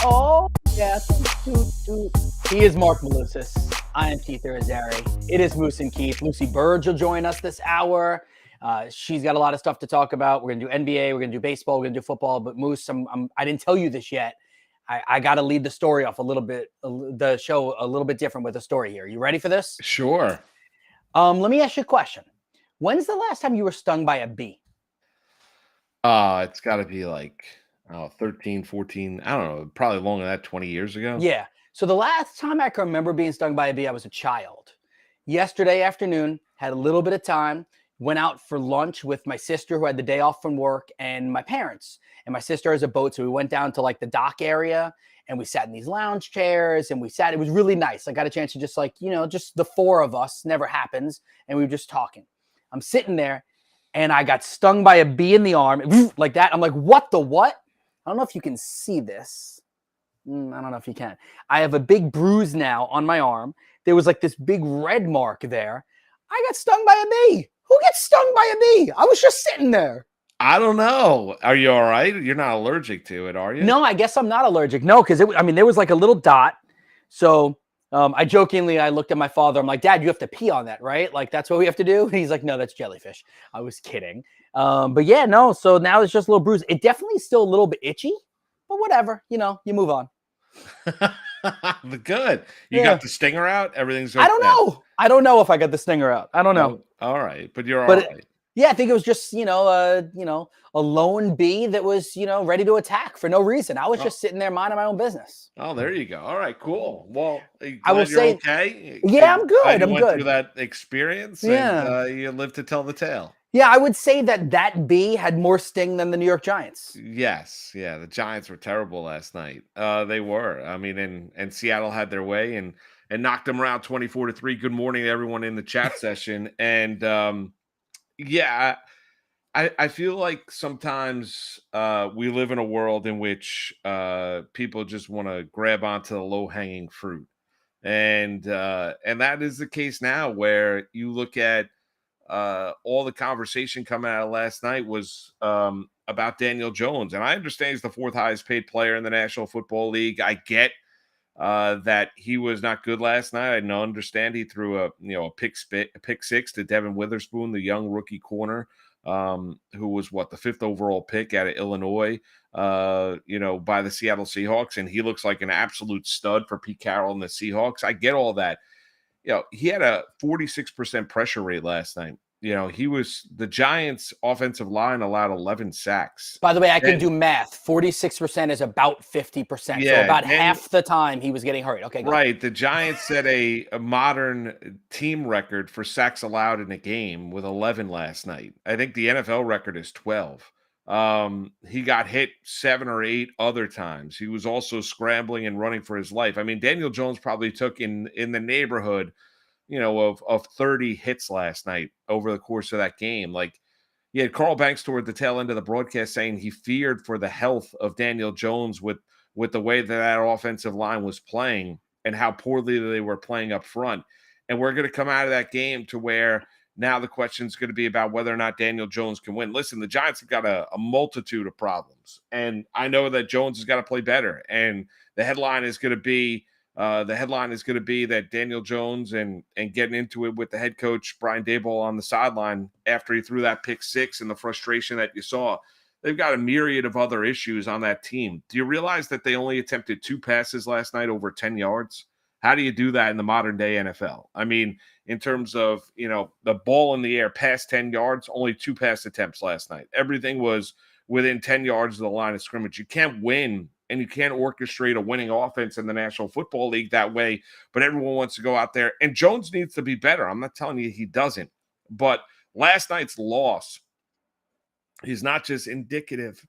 Oh, yeah. Toot, toot. He is Mark Malusis. I am Keith Irizarry. It is Moose and Keith. Lucy Burdge will join us this hour. She's got a lot of stuff to talk about. We're going to do NBA. We're going to do baseball. We're going to do football. But Moose, I didn't tell you this yet. I got to lead the story off a little bit, the show a little bit different with a story here. You ready for this? Sure. Let me ask you a question. When's the last time you were stung by a bee? It's got to be like 13, 14. I don't know. Probably longer than that, 20 years ago. Yeah. So the last time I can remember being stung by a bee, I was a child. Yesterday afternoon, had a little bit of time, went out for lunch with my sister who had the day off from work and my parents. And my sister has a boat, so we went down to like the dock area and we sat in these lounge chairs and we sat. It was really nice. I got a chance to just just the four of us, never happens. And we were just talking. I'm sitting there and I got stung by a bee in the arm like that. I'm like, what the what? I don't know if you can see this. I don't know if you can. I have a big bruise now on my arm. There was like this big red mark there. I got stung by a bee. Who gets stung by a bee? I was just sitting there. I don't know. Are you all right? You're not allergic to it, are you? No, I guess I'm not allergic. No, because there was like a little dot. So I jokingly, I looked at my father. I'm like, Dad, you have to pee on that, right? Like, that's what we have to do. And he's like, no, that's jellyfish. I was kidding. But yeah, no. So now it's just a little bruise. It definitely is still a little bit itchy, but whatever. You move on. Good. You got the stinger out? Everything's okay. I don't know. I don't know if I got the stinger out. I don't know. All right. But you're all right. Yeah, I think it was just, a lone bee that was, ready to attack for no reason. I was just sitting there minding my own business. Oh, there you go. All right, cool. Well, I will say, okay. Yeah, I'm good. I'm good. Through that experience. Yeah. And you live to tell the tale. Yeah, I would say that bee had more sting than the New York Giants. Yes. Yeah. The Giants were terrible last night. They were. I mean, and Seattle had their way and knocked them around 24-3. Good morning to everyone in the chat session. And, yeah, I feel like sometimes we live in a world in which people just want to grab onto the low-hanging fruit. And that is the case now where you look at all the conversation coming out of last night was about Daniel Jones. And I understand he's the fourth highest paid player in the National Football League. I get that he was not good last night. I understand he threw a pick six to Devin Witherspoon, the young rookie corner, who was the fifth overall pick out of Illinois, by the Seattle Seahawks, and he looks like an absolute stud for Pete Carroll and the Seahawks. I get all that. He had a 46% pressure rate last night. The Giants' offensive line allowed 11 sacks. By the way, I can do math. 46% is about 50%. Yeah, so about half the time he was getting hurt. Okay, right. The Giants set a modern team record for sacks allowed in a game with 11 last night. I think the NFL record is 12. He got hit 7 or 8 other times. He was also scrambling and running for his life. I mean, Daniel Jones probably took in the neighborhood of 30 hits last night over the course of that game. Like, you had Carl Banks toward the tail end of the broadcast saying he feared for the health of Daniel Jones with the way that offensive line was playing and how poorly they were playing up front. And we're going to come out of that game to where now the question is going to be about whether or not Daniel Jones can win. Listen, the Giants have got a multitude of problems, and I know that Jones has got to play better. And the headline is going to be that Daniel Jones and getting into it with the head coach, Brian Daboll, on the sideline after he threw that pick six and the frustration that you saw. They've got a myriad of other issues on that team. Do you realize that they only attempted 2 passes last night over 10 yards? How do you do that in the modern day NFL? I mean, in terms of, the ball in the air past 10 yards, only 2 pass attempts last night. Everything was within 10 yards of the line of scrimmage. You can't win and you can't orchestrate a winning offense in the National Football League that way, but everyone wants to go out there. And Jones needs to be better. I'm not telling you he doesn't. But last night's loss is not just indicative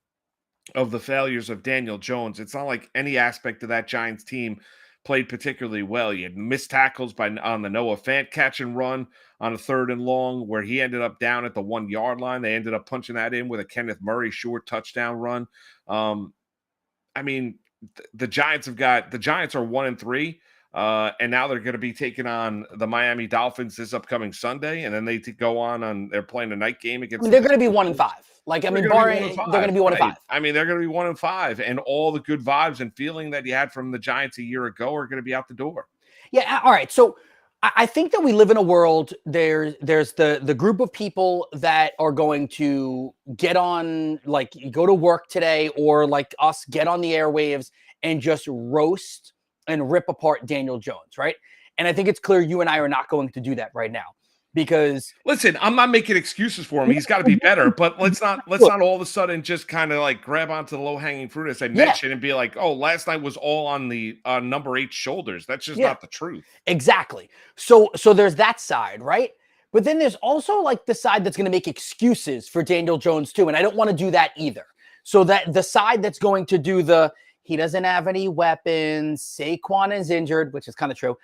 of the failures of Daniel Jones. It's not like any aspect of that Giants team played particularly well. You had missed tackles on the Noah Fant catch and run on a 3rd and long where he ended up down at the 1 yard line. They ended up punching that in with a Kenneth Murray short touchdown run. I mean, the Giants are 1-3. And now they're going to be taking on the Miami Dolphins this upcoming Sunday, and then they go on. They're playing a night game against. They're going to be 1-5. Like, I mean, barring they're going to be 1-5. Right. I mean, they're going to be 1-5, and all the good vibes and feeling that you had from the Giants a year ago are going to be out the door. Yeah. All right. So I think that we live in a world. There's the group of people that are going to get on, like, go to work today, or like us, get on the airwaves and just roast and rip apart Daniel Jones, right? And I think it's clear you and I are not going to do that right now, because listen, I'm not making excuses for him. He's got to be better, but let's not all of a sudden just kind of like grab onto the low hanging fruit as I mentioned and be like, oh, last night was all on the number 8 shoulders. That's just not the truth. Exactly. So there's that side, right? But then there's also like the side that's going to make excuses for Daniel Jones too, and I don't want to do that either. So that the side that's going to do he doesn't have any weapons, Saquon is injured, which is kind of true.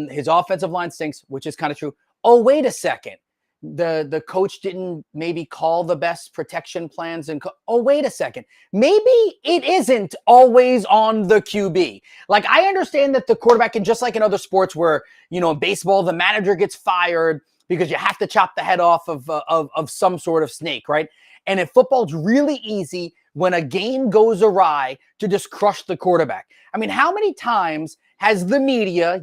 His offensive line stinks, which is kind of true. Oh, wait a second. The coach didn't maybe call the best protection plans. Oh, wait a second. Maybe it isn't always on the QB. Like, I understand that the quarterback, and just like in other sports where, in baseball, the manager gets fired because you have to chop the head off of some sort of snake, right? And in football, it's really easy when a game goes awry to just crush the quarterback. I mean, how many times has the media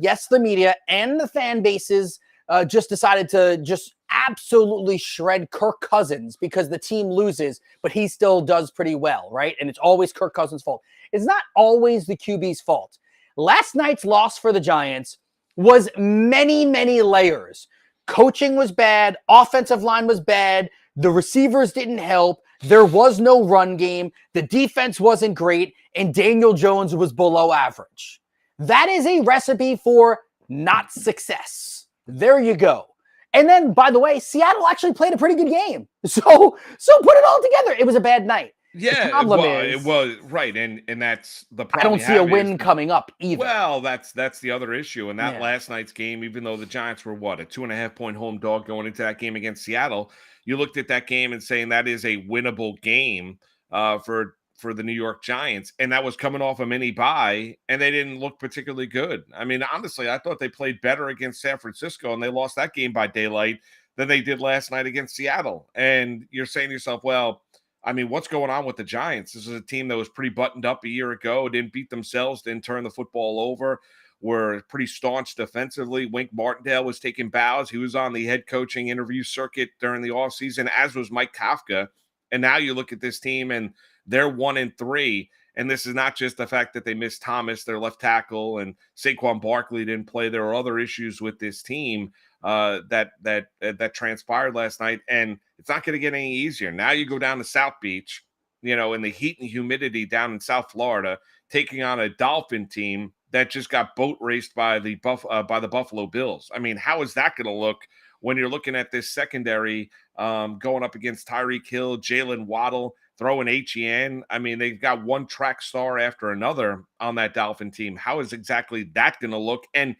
and the fan bases just decided to just absolutely shred Kirk Cousins because the team loses, but he still does pretty well, right? And it's always Kirk Cousins' fault. It's not always the QB's fault. Last night's loss for the Giants was many, many layers. Coaching was bad. Offensive line was bad. The receivers didn't help. There was no run game. The defense wasn't great. And Daniel Jones was below average. That is a recipe for not success. There you go. And then, by the way, Seattle actually played a pretty good game. So put it all together. It was a bad night. Yeah, it was right, and that's the problem. I don't see a win coming up either. Well, that's the other issue. And that last night's game, even though the Giants were a 2.5-point home dog going into that game against Seattle, you looked at that game and saying that is a winnable game for the New York Giants, and that was coming off a mini bye, and they didn't look particularly good. I mean, honestly, I thought they played better against San Francisco, and they lost that game by daylight than they did last night against Seattle. And you're saying to yourself, well, I mean, what's going on with the Giants? This is a team that was pretty buttoned up a year ago, didn't beat themselves, didn't turn the football over, were pretty staunch defensively. Wink Martindale was taking bows. He was on the head coaching interview circuit during the offseason, as was Mike Kafka. And now you look at this team, and they're 1-3. And this is not just the fact that they missed Thomas, their left tackle, and Saquon Barkley didn't play. There are other issues with this team that transpired last night, and it's not going to get any easier. Now you go down to South Beach, in the heat and humidity down in South Florida, taking on a Dolphin team that just got boat raced by the Buffalo Bills. I mean, how is that going to look when you're looking at this secondary going up against Tyreek Hill, Jalen Waddle, throwing HEN? I mean, they've got one track star after another on that Dolphin team. How is exactly that going to look? And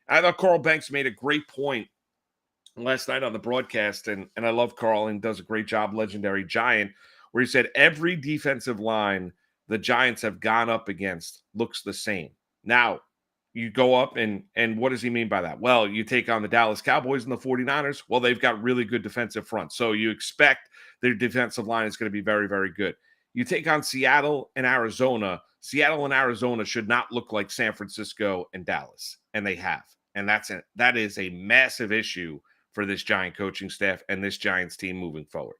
I thought Carl Banks made a great point last night on the broadcast, and I love Carl, and does a great job, legendary Giant, where he said every defensive line the Giants have gone up against looks the same. Now, you go up, and what does he mean by that? Well, you take on the Dallas Cowboys and the 49ers. Well, they've got really good defensive fronts, so you expect their defensive line is going to be very, very good. You take on Seattle and Arizona. Seattle and Arizona should not look like San Francisco and Dallas, and they have. And that is a massive issue for this Giant coaching staff and this Giants team moving forward.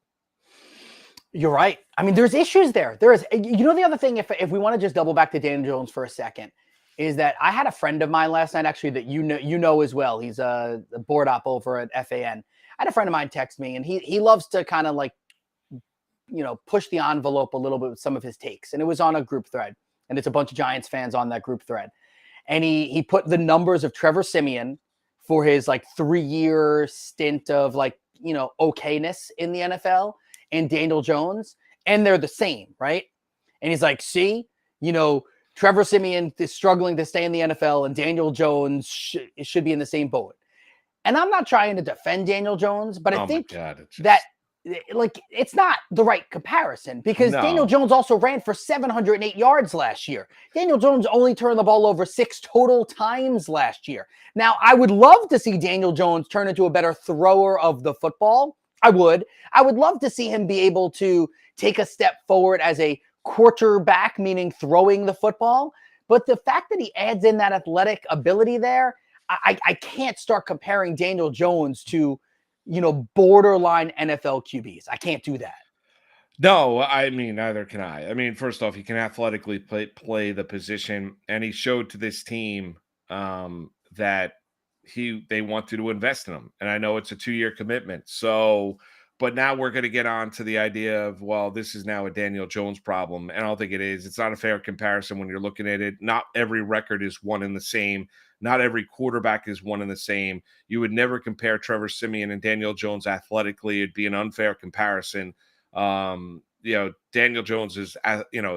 You're right. I mean, there's issues there. There is. The other thing, if we want to just double back to Daniel Jones for a second, is that I had a friend of mine last night, actually, that you know as well. He's a board op over at FAN. I had a friend of mine text me, and he loves to kind of like, push the envelope a little bit with some of his takes. And it was on a group thread, and it's a bunch of Giants fans on that group thread. And he put the numbers of Trevor Siemian for his 3-year stint of okayness in the NFL, and Daniel Jones, and they're the same, right? And he's like, see, Trevor Siemian is struggling to stay in the NFL, and Daniel Jones should be in the same boat. And I'm not trying to defend Daniel Jones, but I think that like it's not the right comparison because Daniel No. Jones also ran for 708 yards last year. Daniel Jones only turned the ball over 6 total times last year. Now, I would love to see Daniel Jones turn into a better thrower of the football. I would. I would love to see him be able to take a step forward as a quarterback, meaning throwing the football. But the fact that he adds in that athletic ability there, I can't start comparing Daniel Jones to, borderline NFL QBs. I can't do that. No, I mean, neither can I. I mean, first off, he can athletically play the position, and he showed to this team that they wanted to invest in him. And I know it's a 2-year commitment. So, but now we're going to get on to the idea of, well, this is now a Daniel Jones problem. And I don't think it is. It's not a fair comparison when you're looking at it. Not every record is one and the same. Not every quarterback is one and the same. You would never compare Trevor Siemian and Daniel Jones athletically. It'd be an unfair comparison. Daniel Jones is,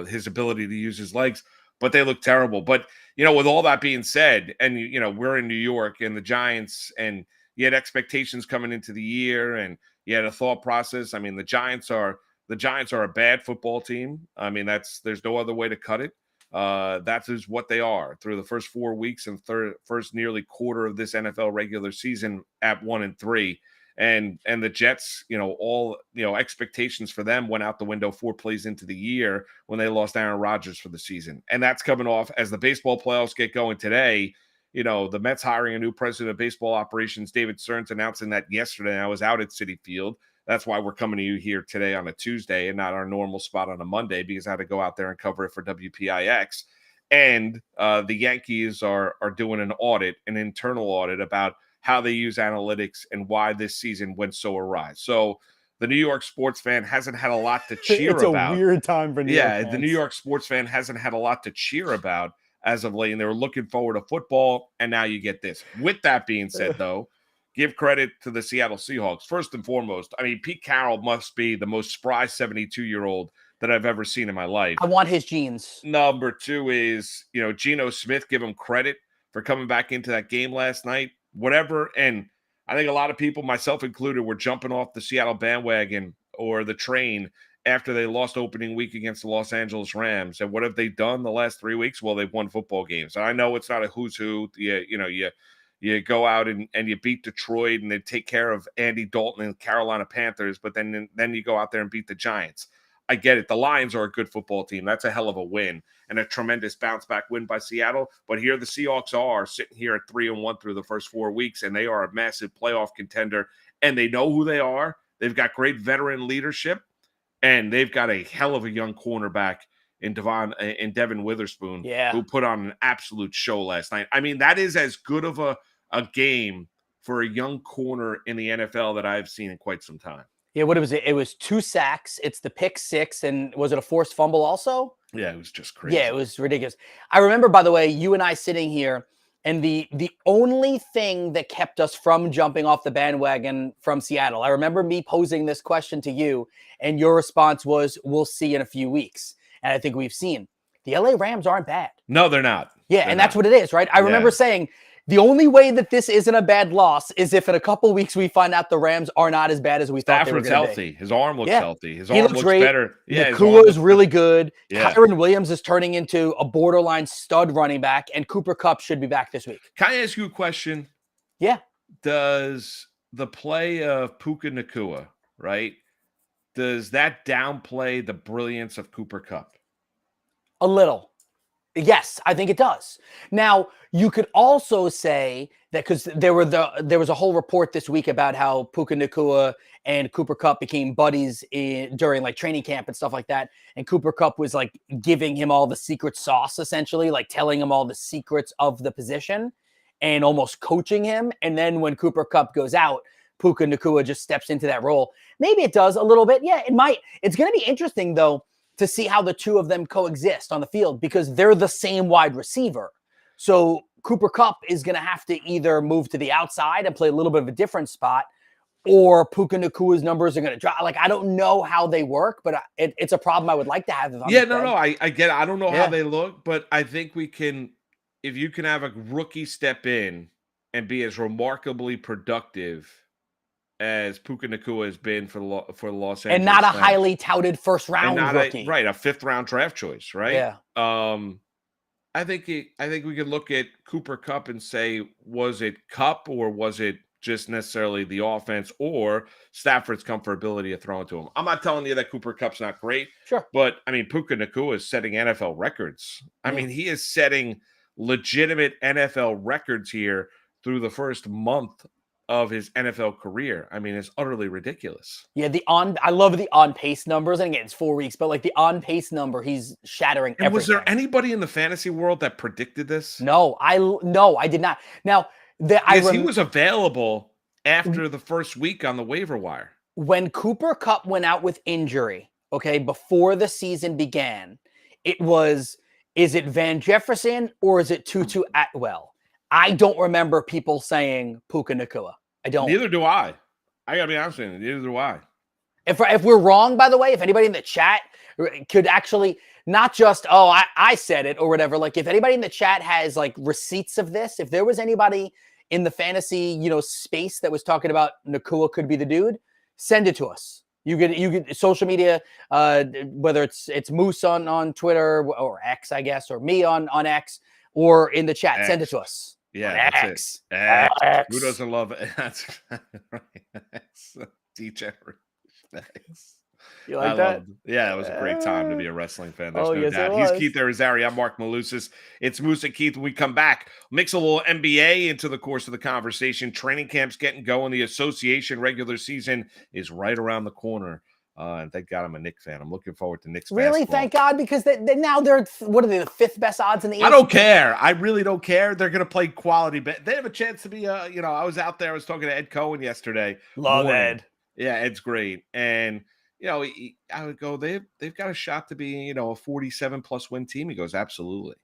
his ability to use his legs, but they look terrible. But, with all that being said, and, we're in New York and the Giants, and you had expectations coming into the year and you had a thought process. I mean, the Giants are a bad football team. I mean, there's no other way to cut it. That is what they are through the first 4 weeks and first nearly quarter of this NFL regular season at 1-3. And the Jets, expectations for them went out the window 4 plays into the year when they lost Aaron Rodgers for the season. And that's coming off as the baseball playoffs get going today. The Mets hiring a new president of baseball operations, David Stearns, announcing that yesterday. I was out at Citi Field. That's why we're coming to you here today on a Tuesday and not our normal spot on a Monday, because I had to go out there and cover it for WPIX. And the Yankees are doing an internal audit about how they use analytics and why this season went so awry. So the New York sports fan hasn't had a lot to cheer about. It's a weird time for New York fans. The New York sports fan hasn't had a lot to cheer about as of late, and they were looking forward to football, and now you get this. With that being said, though, give credit to the Seattle Seahawks. First and foremost, I mean, Pete Carroll must be the most spry 72-year-old that I've ever seen in my life. I want his genes. Number 2 is, Geno Smith, give him credit for coming back into that game last night. Whatever, and I think a lot of people, myself included, were jumping off the Seattle bandwagon or the train after they lost opening week against the Los Angeles Rams. And what have they done the last 3 weeks? Well, they've won football games. And I know it's not a who's who. You go out and you beat Detroit and they take care of Andy Dalton and Carolina Panthers, but then you go out there and beat the Giants. I get it. The Lions are a good football team. That's a hell of a win and a tremendous bounce back win by Seattle. But here the Seahawks are sitting here at 3-1 through the first 4 weeks, and they are a massive playoff contender, and they know who they are. They've got great veteran leadership, and they've got a hell of a young cornerback in Devin Witherspoon, who put on an absolute show last night. I mean, that is as good of a game for a young corner in the NFL that I've seen in quite some time. Yeah, what was it? It was 2 sacks. It's the pick 6, and was it a forced fumble also? Yeah, it was just crazy. Yeah, it was ridiculous. I remember, by the way, you and I sitting here, and the only thing that kept us from jumping off the bandwagon from Seattle, I remember me posing this question to you, and your response was, we'll see in a few weeks. And I think we've seen. The LA Rams aren't bad. No, they're not. Yeah, they're and that's what it is, right? I remember saying, the only way that this isn't a bad loss is if in a couple weeks we find out the Rams are not as bad as we thought they were going to be. Stafford's healthy. His arm looks healthy. His arm looks great. better. Yeah, Nakua is really good. Yeah. Kyron Williams is turning into a borderline stud running back, and Cooper Kupp should be back this week. Can I ask you a question? Yeah. Does the play of Puka Nakua, right, does that downplay the brilliance of Cooper Kupp? A little. Yes, I think it does. Now, you could also say that because there was a whole report this week about how Puka Nakua and Cooper Kupp became buddies during like training camp and stuff like that. And Cooper Kupp was like giving him all the secret sauce, essentially, like telling him all the secrets of the position and almost coaching him. And then when Cooper Kupp goes out, Puka Nakua just steps into that role. Maybe it does a little bit. Yeah, it might. It's going to be interesting, though, to see how the two of them coexist on the field because they're the same wide receiver. So Cooper Kupp is going to have to either move to the outside and play a little bit of a different spot, or Puka Nakua's numbers are going to drop. Like, I don't know how they work, but it's a problem I would like to have. I get it. I don't know how they look, but I think we can, if you can have a rookie step in and be as remarkably productive as Puka Nacua has been for the Los Angeles And not a Rams. highly touted first And round not rookie. a 5th round draft choice, right? Yeah. I think we could look at Cooper Kupp and say, was it Kupp or was it just necessarily the offense or Stafford's comfortability of throwing to him? I'm not telling you that Cooper Kupp's not great, Sure. but I mean, Puka Nacua is setting NFL records. I mean, he is setting legitimate NFL records here through the first month of his NFL career. I mean, it's utterly ridiculous. Yeah, I love the on pace numbers. And again, it's 4 weeks, but like the on pace number, he's shattering And everything. was there anybody in the fantasy world that predicted this? No, I did not. Now, he was available after the first week on the waiver wire. When Cooper Kupp went out with injury, okay, before the season began, it was, is it Van Jefferson or is it Tutu Atwell? I don't remember people saying Puka Nacua. I don't. Neither do I. I gotta be honest with you. Neither do I. If we're wrong, by the way, if anybody in the chat could actually not just, I said it or whatever, like if anybody in the chat has like receipts of this, if there was anybody in the fantasy, space that was talking about Nacua could be the dude, send it to us. You could social media, whether it's Moose on Twitter or X, I guess, or me on X, or in the chat. Send it to us. Yeah, X. X. Who doesn't love it? That's right. X. Degenerate. X. You like that? It was a great time to be a wrestling fan. There's no yes, doubt. He's Keith Arizari. I'm Mark Malusis. It's Moose and Keith. When we come back, mix a little NBA into the course of the conversation. Training camp's getting going. The association regular season is right around the corner. And thank God I'm a Knicks fan. I'm looking forward to Knicks Really? basketball. Thank God, because now they're, what are they, the 5th best odds in the East? I don't care. I really don't care. They're going to play quality. But they have a chance to be, I was out there. I was talking to Ed Cohen yesterday. Love Ed. Yeah, Ed's great. And, I would go, they've got a shot to be, a 47+ win team. He goes, absolutely.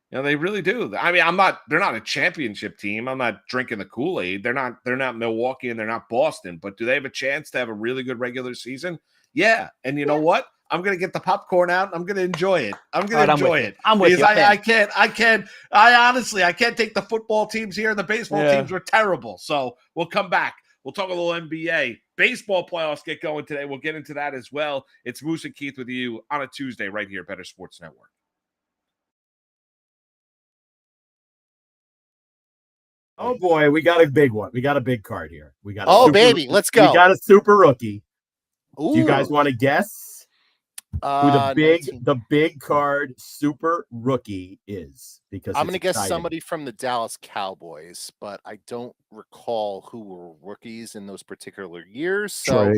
They really do. I mean, they're not a championship team. I'm not drinking the Kool-Aid. They're not Milwaukee and they're not Boston. But do they have a chance to have a really good regular season? Yeah. And you know what? I'm going to get the popcorn out. And I'm going to enjoy it. I'm going to enjoy it. I'm with you. I honestly can't take the football teams here. The baseball teams were terrible. So we'll come back. We'll talk a little NBA. Baseball playoffs get going today. We'll get into that as well. It's Moose and Keith with you on a Tuesday right here, Better Sports Network. Oh boy, we got a big one. We got a big card here. We got let's go. We got a super rookie. Ooh. Do you guys want to guess who the big card super rookie is? Because I'm going to guess exciting. somebody from the Dallas Cowboys, but I don't recall who were rookies in those particular years. So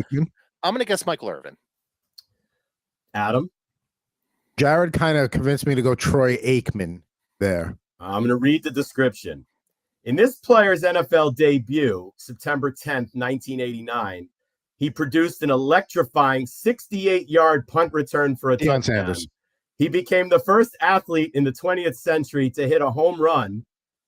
I'm going to guess Michael Irvin. Adam? Jared kind of convinced me to go Troy Aikman there. I'm going to read the description. In this player's NFL debut, September 10th, 1989, he produced an electrifying 68-yard punt return for a touchdown. Sanders. He became the first athlete in the 20th century to hit a home run,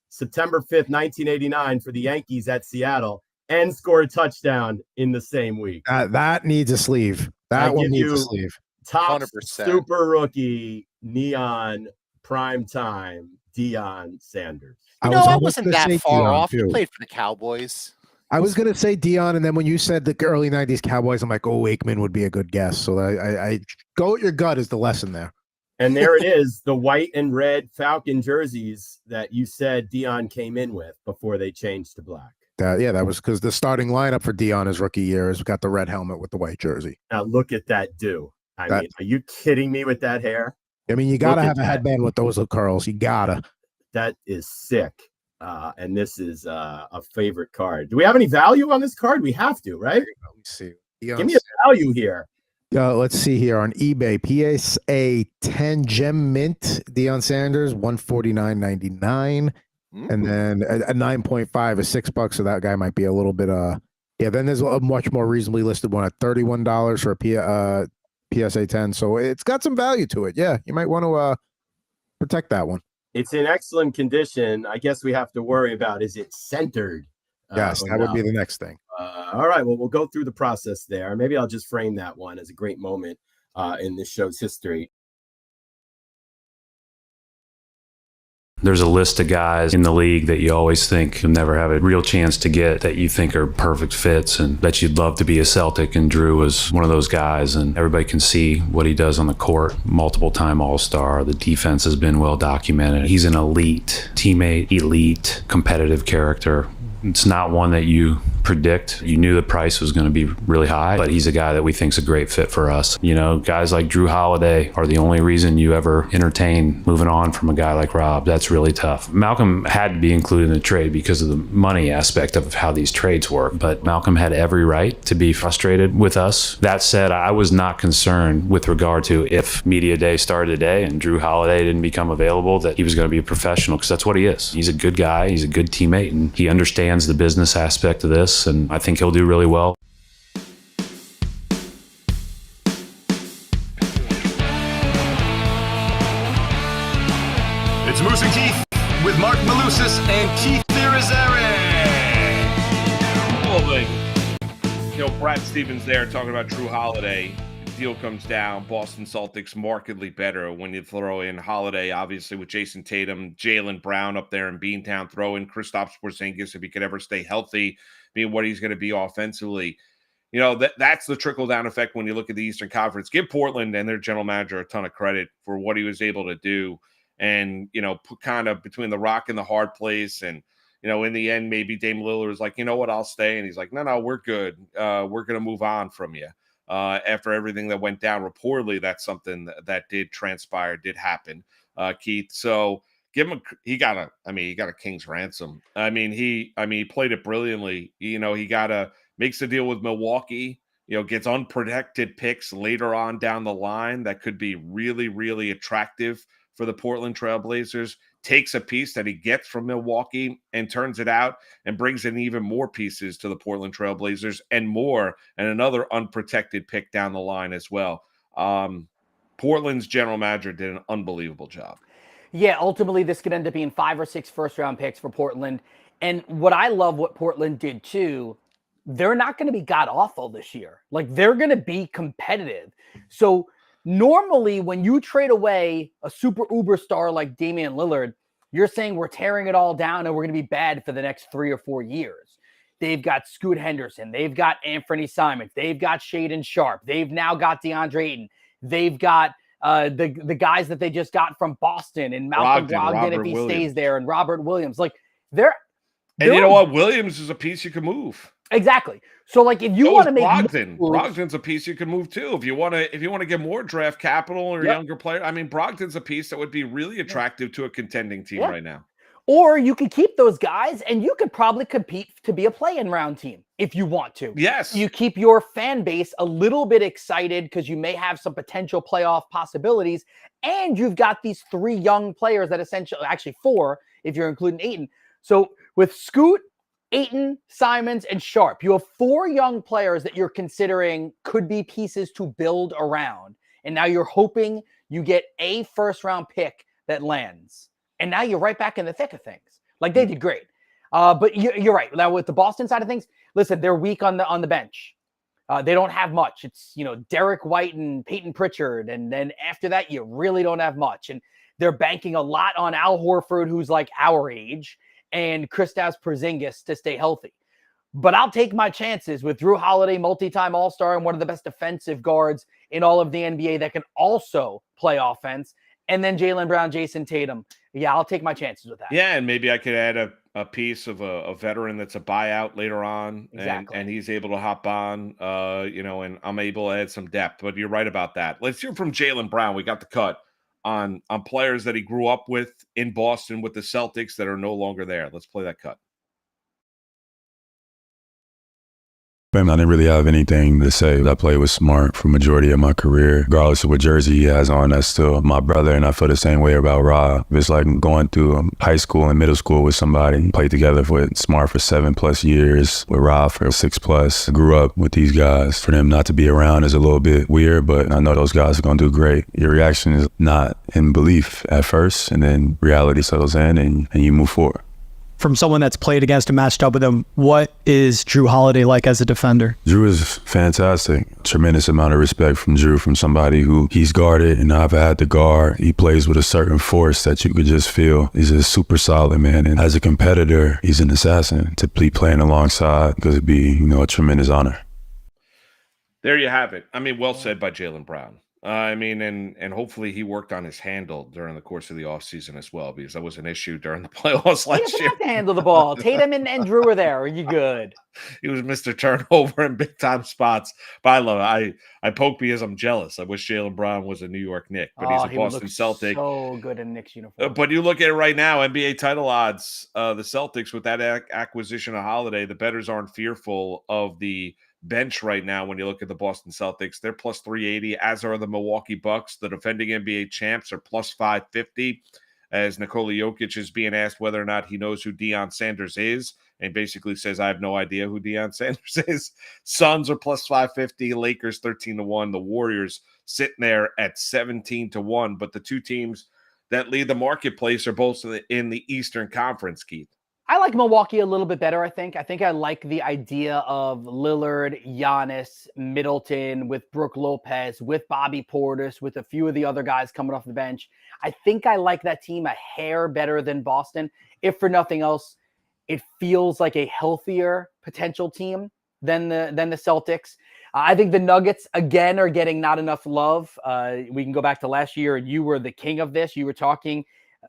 September 5th, 1989, for the Yankees at Seattle, and score a touchdown in the same week. That needs a sleeve. That one needs a sleeve. Top 100%. super rookie, neon, prime time, Deion Sanders. I wasn't that far off. He played for the Cowboys. I was going to say Deion, and then when you said the early 90s Cowboys, I'm like, Aikman would be a good guess. So I go with your gut is the lesson there. And there it is, the white and red Falcon jerseys that you said Deion came in with before they changed to black. That was because the starting lineup for Deion his rookie year has got the red helmet with the white jersey. Now look at that do. I mean, are you kidding me with that hair? I mean, you got to have a headband with those curls. You got to. That is sick. And this is a favorite card. Do we have any value on this card? We have to, right? Let me see. Give me a value here. Let's see here on eBay. PSA 10 Gem Mint Deion Sanders, $149.99. And then a 9.5 is $6. So that guy might be a little bit. Then there's a much more reasonably listed one at $31 for a PSA 10. So it's got some value to it. Yeah, you might want to protect that one. It's in excellent condition. I guess we have to worry about, is it centered? Yes, that would be the next thing. All right, well, we'll go through the process there. Maybe I'll just frame that one as a great moment in this show's history. There's a list of guys in the league that you always think you'll never have a real chance to get, that you think are perfect fits and that you'd love to be a Celtic, and Jrue was one of those guys, and everybody can see what he does on the court. Multiple-time All-Star. The defense has been well documented. He's an elite teammate, elite competitive character. It's not one that you predict. You knew the price was going to be really high, but he's a guy that we think is a great fit for us. You know, guys like Jrue Holiday are the only reason you ever entertain moving on from a guy like Rob. That's really tough. Malcolm had to be included in the trade because of the money aspect of how these trades work, but Malcolm had every right to be frustrated with us. That said, I was not concerned with regard to if media day started today and Jrue Holiday didn't become available, that he was going to be a professional, because that's what he is. He's a good guy. He's a good teammate, and he understands the business aspect of this, and I think he'll do really well. It's Moose and Keith with Mark Malusis and Keith Irizarry. You know, Brad Stevens there talking about Jrue Holiday. Deal comes down. Boston Celtics markedly better when you throw in Holiday, obviously, with Jason Tatum, Jaylen Brown up there in Beantown. Throw in Kristaps Porzingis if he could ever stay healthy, being what he's going to be offensively. You know, that's the trickle-down effect when you look at the Eastern Conference. Give Portland and their general manager a ton of credit for what he was able to do, and, you know, put kind of between the rock and the hard place. And, you know, in the end, maybe Dame Lillard was like, you know what, I'll stay. And he's like, no, we're good. We're going to move on from you. After everything that went down reportedly, that's something that did transpire, did happen, Keith. So give him he got a king's ransom. He played it brilliantly. You know, he makes the deal with Milwaukee, you know, gets unprotected picks later on down the line that could be really, really attractive for the Portland Trailblazers, takes a piece that he gets from Milwaukee and turns it out and brings in even more pieces to the Portland Trailblazers and another unprotected pick down the line as well. Portland's general manager did an unbelievable job. Yeah, ultimately this could end up being 5 or 6 first-round picks for Portland. And what I love what Portland did too, they're not going to be god-awful this year. Like, they're going to be competitive. So normally, when you trade away a super uber star like Damian Lillard, you're saying we're tearing it all down and we're going to be bad for the next 3 or 4 years. They've got Scoot Henderson. They've got Anthony Simons. They've got Shaedon Sharpe. They've now got DeAndre Ayton. They've got the guys that they just got from Boston and Malcolm Brogdon if he stays there, and Robert Williams. Like, they're you know what? Williams is a piece you can move. Exactly. So, like, if you want to make Brogdon's a piece you can move too. If you want to get more draft capital or younger player, Brogdon's a piece that would be really attractive to a contending team right now. Or you could keep those guys, and you could probably compete to be a play-in round team if you want to. Yes. You keep your fan base a little bit excited because you may have some potential playoff possibilities, and you've got these 3 young players that actually 4 if you're including Ayton. So with Scoot, Ayton, Simons, and Sharpe, you have 4 young players that you're considering could be pieces to build around. And now you're hoping you get a first-round pick that lands. And now you're right back in the thick of things. Like, they did great. But you're right. Now, with the Boston side of things, listen, they're weak on the bench. They don't have much. It's, Derek White and Peyton Pritchard. And then after that, you really don't have much. And they're banking a lot on Al Horford, who's like our age, and Kristaps Porzingis to stay healthy. But I'll take my chances with Jrue Holiday, multi-time All-Star, and one of the best defensive guards in all of the NBA that can also play offense. And then Jaylen Brown, Jason Tatum. Yeah, I'll take my chances with that. Yeah, and maybe I could add a piece of a veteran that's a buyout later on, exactly. and he's able to hop on, and I'm able to add some depth. But you're right about that. Let's hear from Jaylen Brown. We got the cut on players that he grew up with in Boston with the Celtics that are no longer there. Let's play that cut. I didn't really have anything to say. I played with Smart for majority of my career. Regardless of what jersey he has on, that's still my brother, and I feel the same way about Rob. It's like going through high school and middle school with somebody. Played together with Smart for 7+ years, with Rob for 6+. I grew up with these guys. For them not to be around is a little bit weird, but I know those guys are going to do great. Your reaction is not in belief at first, and then reality settles in, and you move forward. from someone that's played against and matched up with him, what is Jrue Holiday like as a defender? Jrue is fantastic. Tremendous amount of respect from Jrue, from somebody who he's guarded and I've had to guard. He plays with a certain force that you could just feel. He's a super solid man. And as a competitor, he's an assassin. To be playing alongside, because it'd be, a tremendous honor. There you have it. I mean, well said by Jaylen Brown. And hopefully he worked on his handle during the course of the offseason as well, because that was an issue during the playoffs last year. Have to handle the ball. Tatum and Jrue are there. Are you good? He was Mr. Turnover in big time spots. But I love it. I poke because I'm jealous. I wish Jaylen Brown was a New York Knick, but he's a Boston Celtic. So good in Knicks uniform. But you look at it right now, NBA title odds, the Celtics with that acquisition of Holiday, the bettors aren't fearful of the bench right now. When you look at the Boston Celtics, they're plus 380, as are the Milwaukee Bucks. The defending NBA champs are plus 550, as Nikola Jokic is being asked whether or not he knows who Deion Sanders is, and basically says, I have no idea who Deion Sanders is. Suns are plus 550, Lakers 13-1, the Warriors sitting there at 17-1. But the two teams that lead the marketplace are both in the Eastern Conference, Keith. I like Milwaukee a little bit better, I think. I think I like the idea of Lillard, Giannis, Middleton, with Brook Lopez, with Bobby Portis, with a few of the other guys coming off the bench. I think I like that team a hair better than Boston. If for nothing else, it feels like a healthier potential team than the Celtics. I think the Nuggets, again, are getting not enough love. We can go back to last year, and you were the king of this. You were talking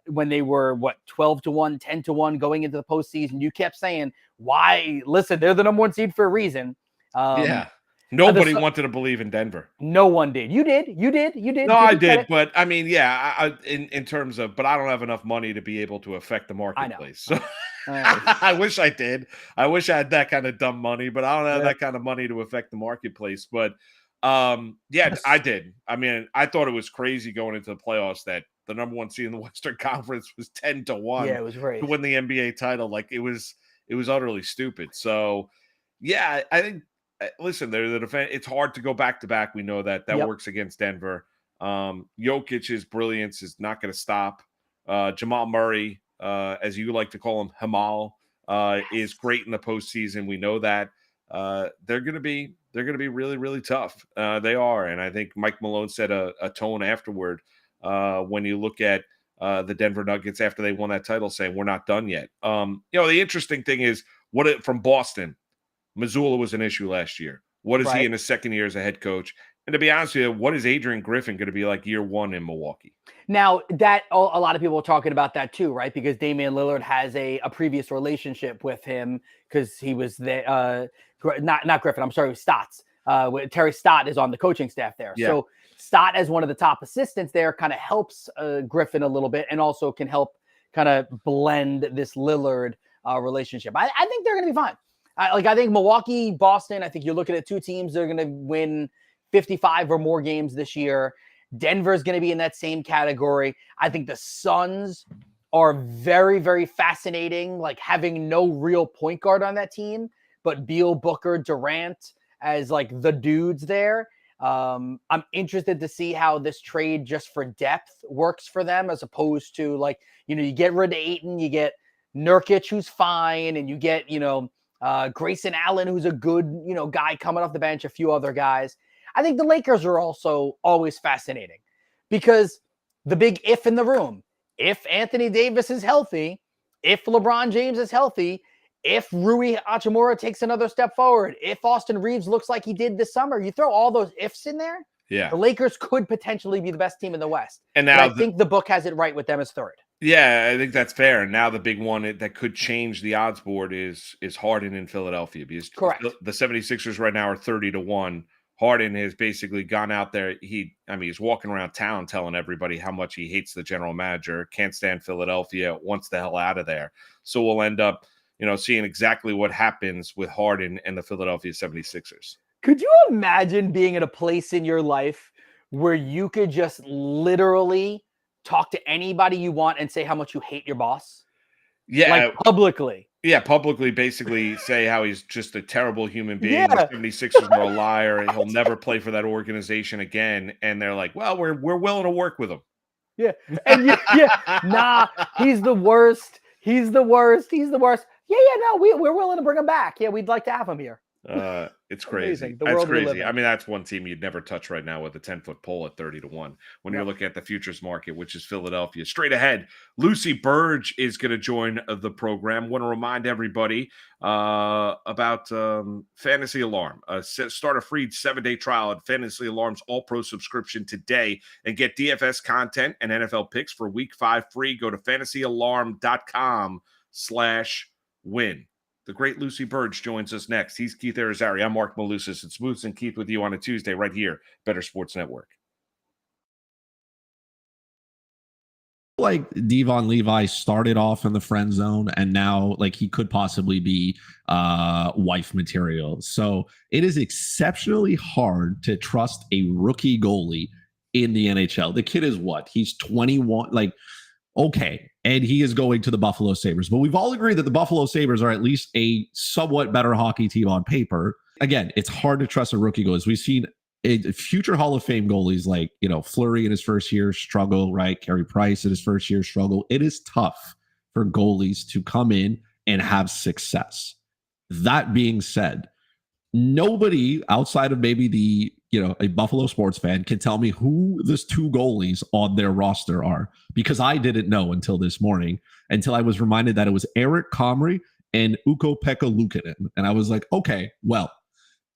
when they were 12-1, 10-1 going into the postseason. You kept saying, why? Listen, they're the number one seed for a reason. Nobody wanted to believe in Denver. No one did. You did. No, I did. But I mean, in terms of, but I don't have enough money to be able to affect the marketplace. So I wish I did. I wish I had that kind of dumb money, but I don't have that kind of money to affect the marketplace. But I did. I mean, I thought it was crazy going into the playoffs that the number one seed in the Western Conference was 10-1. Yeah, it was great to win the NBA title. Like it was utterly stupid. So I think, listen, they're the defense. It's hard to go back to back. We know that works against Denver. Jokic's brilliance is not going to stop. Jamal Murray, as you like to call him, Hamal, is great in the postseason. We know that. They're going to be really, really tough. They are. And I think Mike Malone set a tone afterward when you look at the Denver Nuggets after they won that title, saying we're not done yet. The interesting thing is from Boston, Missoula was an issue last year. What is he in his second year as a head coach? And to be honest with you, what is Adrian Griffin going to be like year one in Milwaukee? Now, that a lot of people are talking about that too, right? Because Damian Lillard has a previous relationship with him because he was there. Not Griffin. I'm sorry, Stotts. Terry Stott is on the coaching staff there. Yeah. So Stott, as one of the top assistants there, kind of helps Griffin a little bit and also can help kind of blend this Lillard relationship. I think they're going to be fine. I think Milwaukee, Boston, I think you're looking at two teams that are going to win 55 or more games this year. Denver is going to be in that same category. I think the Suns are very, very fascinating, like having no real point guard on that team, but Beal, Booker, Durant as like the dudes there. I'm interested to see how this trade just for depth works for them, as opposed to you get rid of Ayton, you get Nurkic, who's fine, and you get, Grayson Allen, who's a good, guy coming off the bench, a few other guys. I think the Lakers are also always fascinating because the big if in the room, if Anthony Davis is healthy, if LeBron James is healthy, if Rui Hachimura takes another step forward, if Austin Reeves looks like he did this summer, you throw all those ifs in there. Yeah. The Lakers could potentially be the best team in the West. And now I think the book has it right with them as third. Yeah, I think that's fair. And now the big one that could change the odds board is Harden in Philadelphia. Because correct. The 76ers right now are 30-1. Harden has basically gone out there. He's walking around town telling everybody how much he hates the general manager, can't stand Philadelphia, wants the hell out of there. So we'll end up, seeing exactly what happens with Harden and the Philadelphia 76ers. Could you imagine being in a place in your life where you could just literally talk to anybody you want and say how much you hate your boss? Yeah. Like publicly. Yeah, publicly basically say how he's just a terrible human being. Yeah. The 76ers are a liar and he'll never play for that organization again. And they're like, well, we're willing to work with him. Yeah. And nah, he's the worst. He's the worst. He's the worst. Yeah, no, we're willing to bring him back. Yeah, we'd like to have him here. It's crazy. Amazing. The That's world we live crazy. in. I mean, that's one team you'd never touch right now with a 10-foot pole at 30-1 when you're looking at the futures market, which is Philadelphia. Straight ahead, Lucy Burdge is going to join the program. Want to remind everybody about Fantasy Alarm. Start a free 7-day trial at Fantasy Alarm's All-Pro subscription today and get DFS content and NFL picks for Week 5 free. Go to fantasyalarm.com/win. The great Lucy Burdge joins us next. He's Keith Arizari. I'm Mark Malusis. It's Moose and Keith with you on a Tuesday right here, Better Sports Network. Like Devon Levi started off in the friend zone and now like he could possibly be wife material. So it is exceptionally hard to trust a rookie goalie in the NHL. The kid is what? He's 21. Like, okay. And he is going to the Buffalo Sabres. But we've all agreed that the Buffalo Sabres are at least a somewhat better hockey team on paper. Again, it's hard to trust a rookie goalie. We've seen future Hall of Fame goalies like, Fleury in his first year struggle, right? Carey Price in his first year struggle. It is tough for goalies to come in and have success. That being said, nobody outside of maybe a Buffalo sports fan can tell me who these two goalies on their roster are, because I didn't know until this morning, until I was reminded that it was Eric Comrie and Ukko-Pekka Luukkonen. And I was like, okay, well,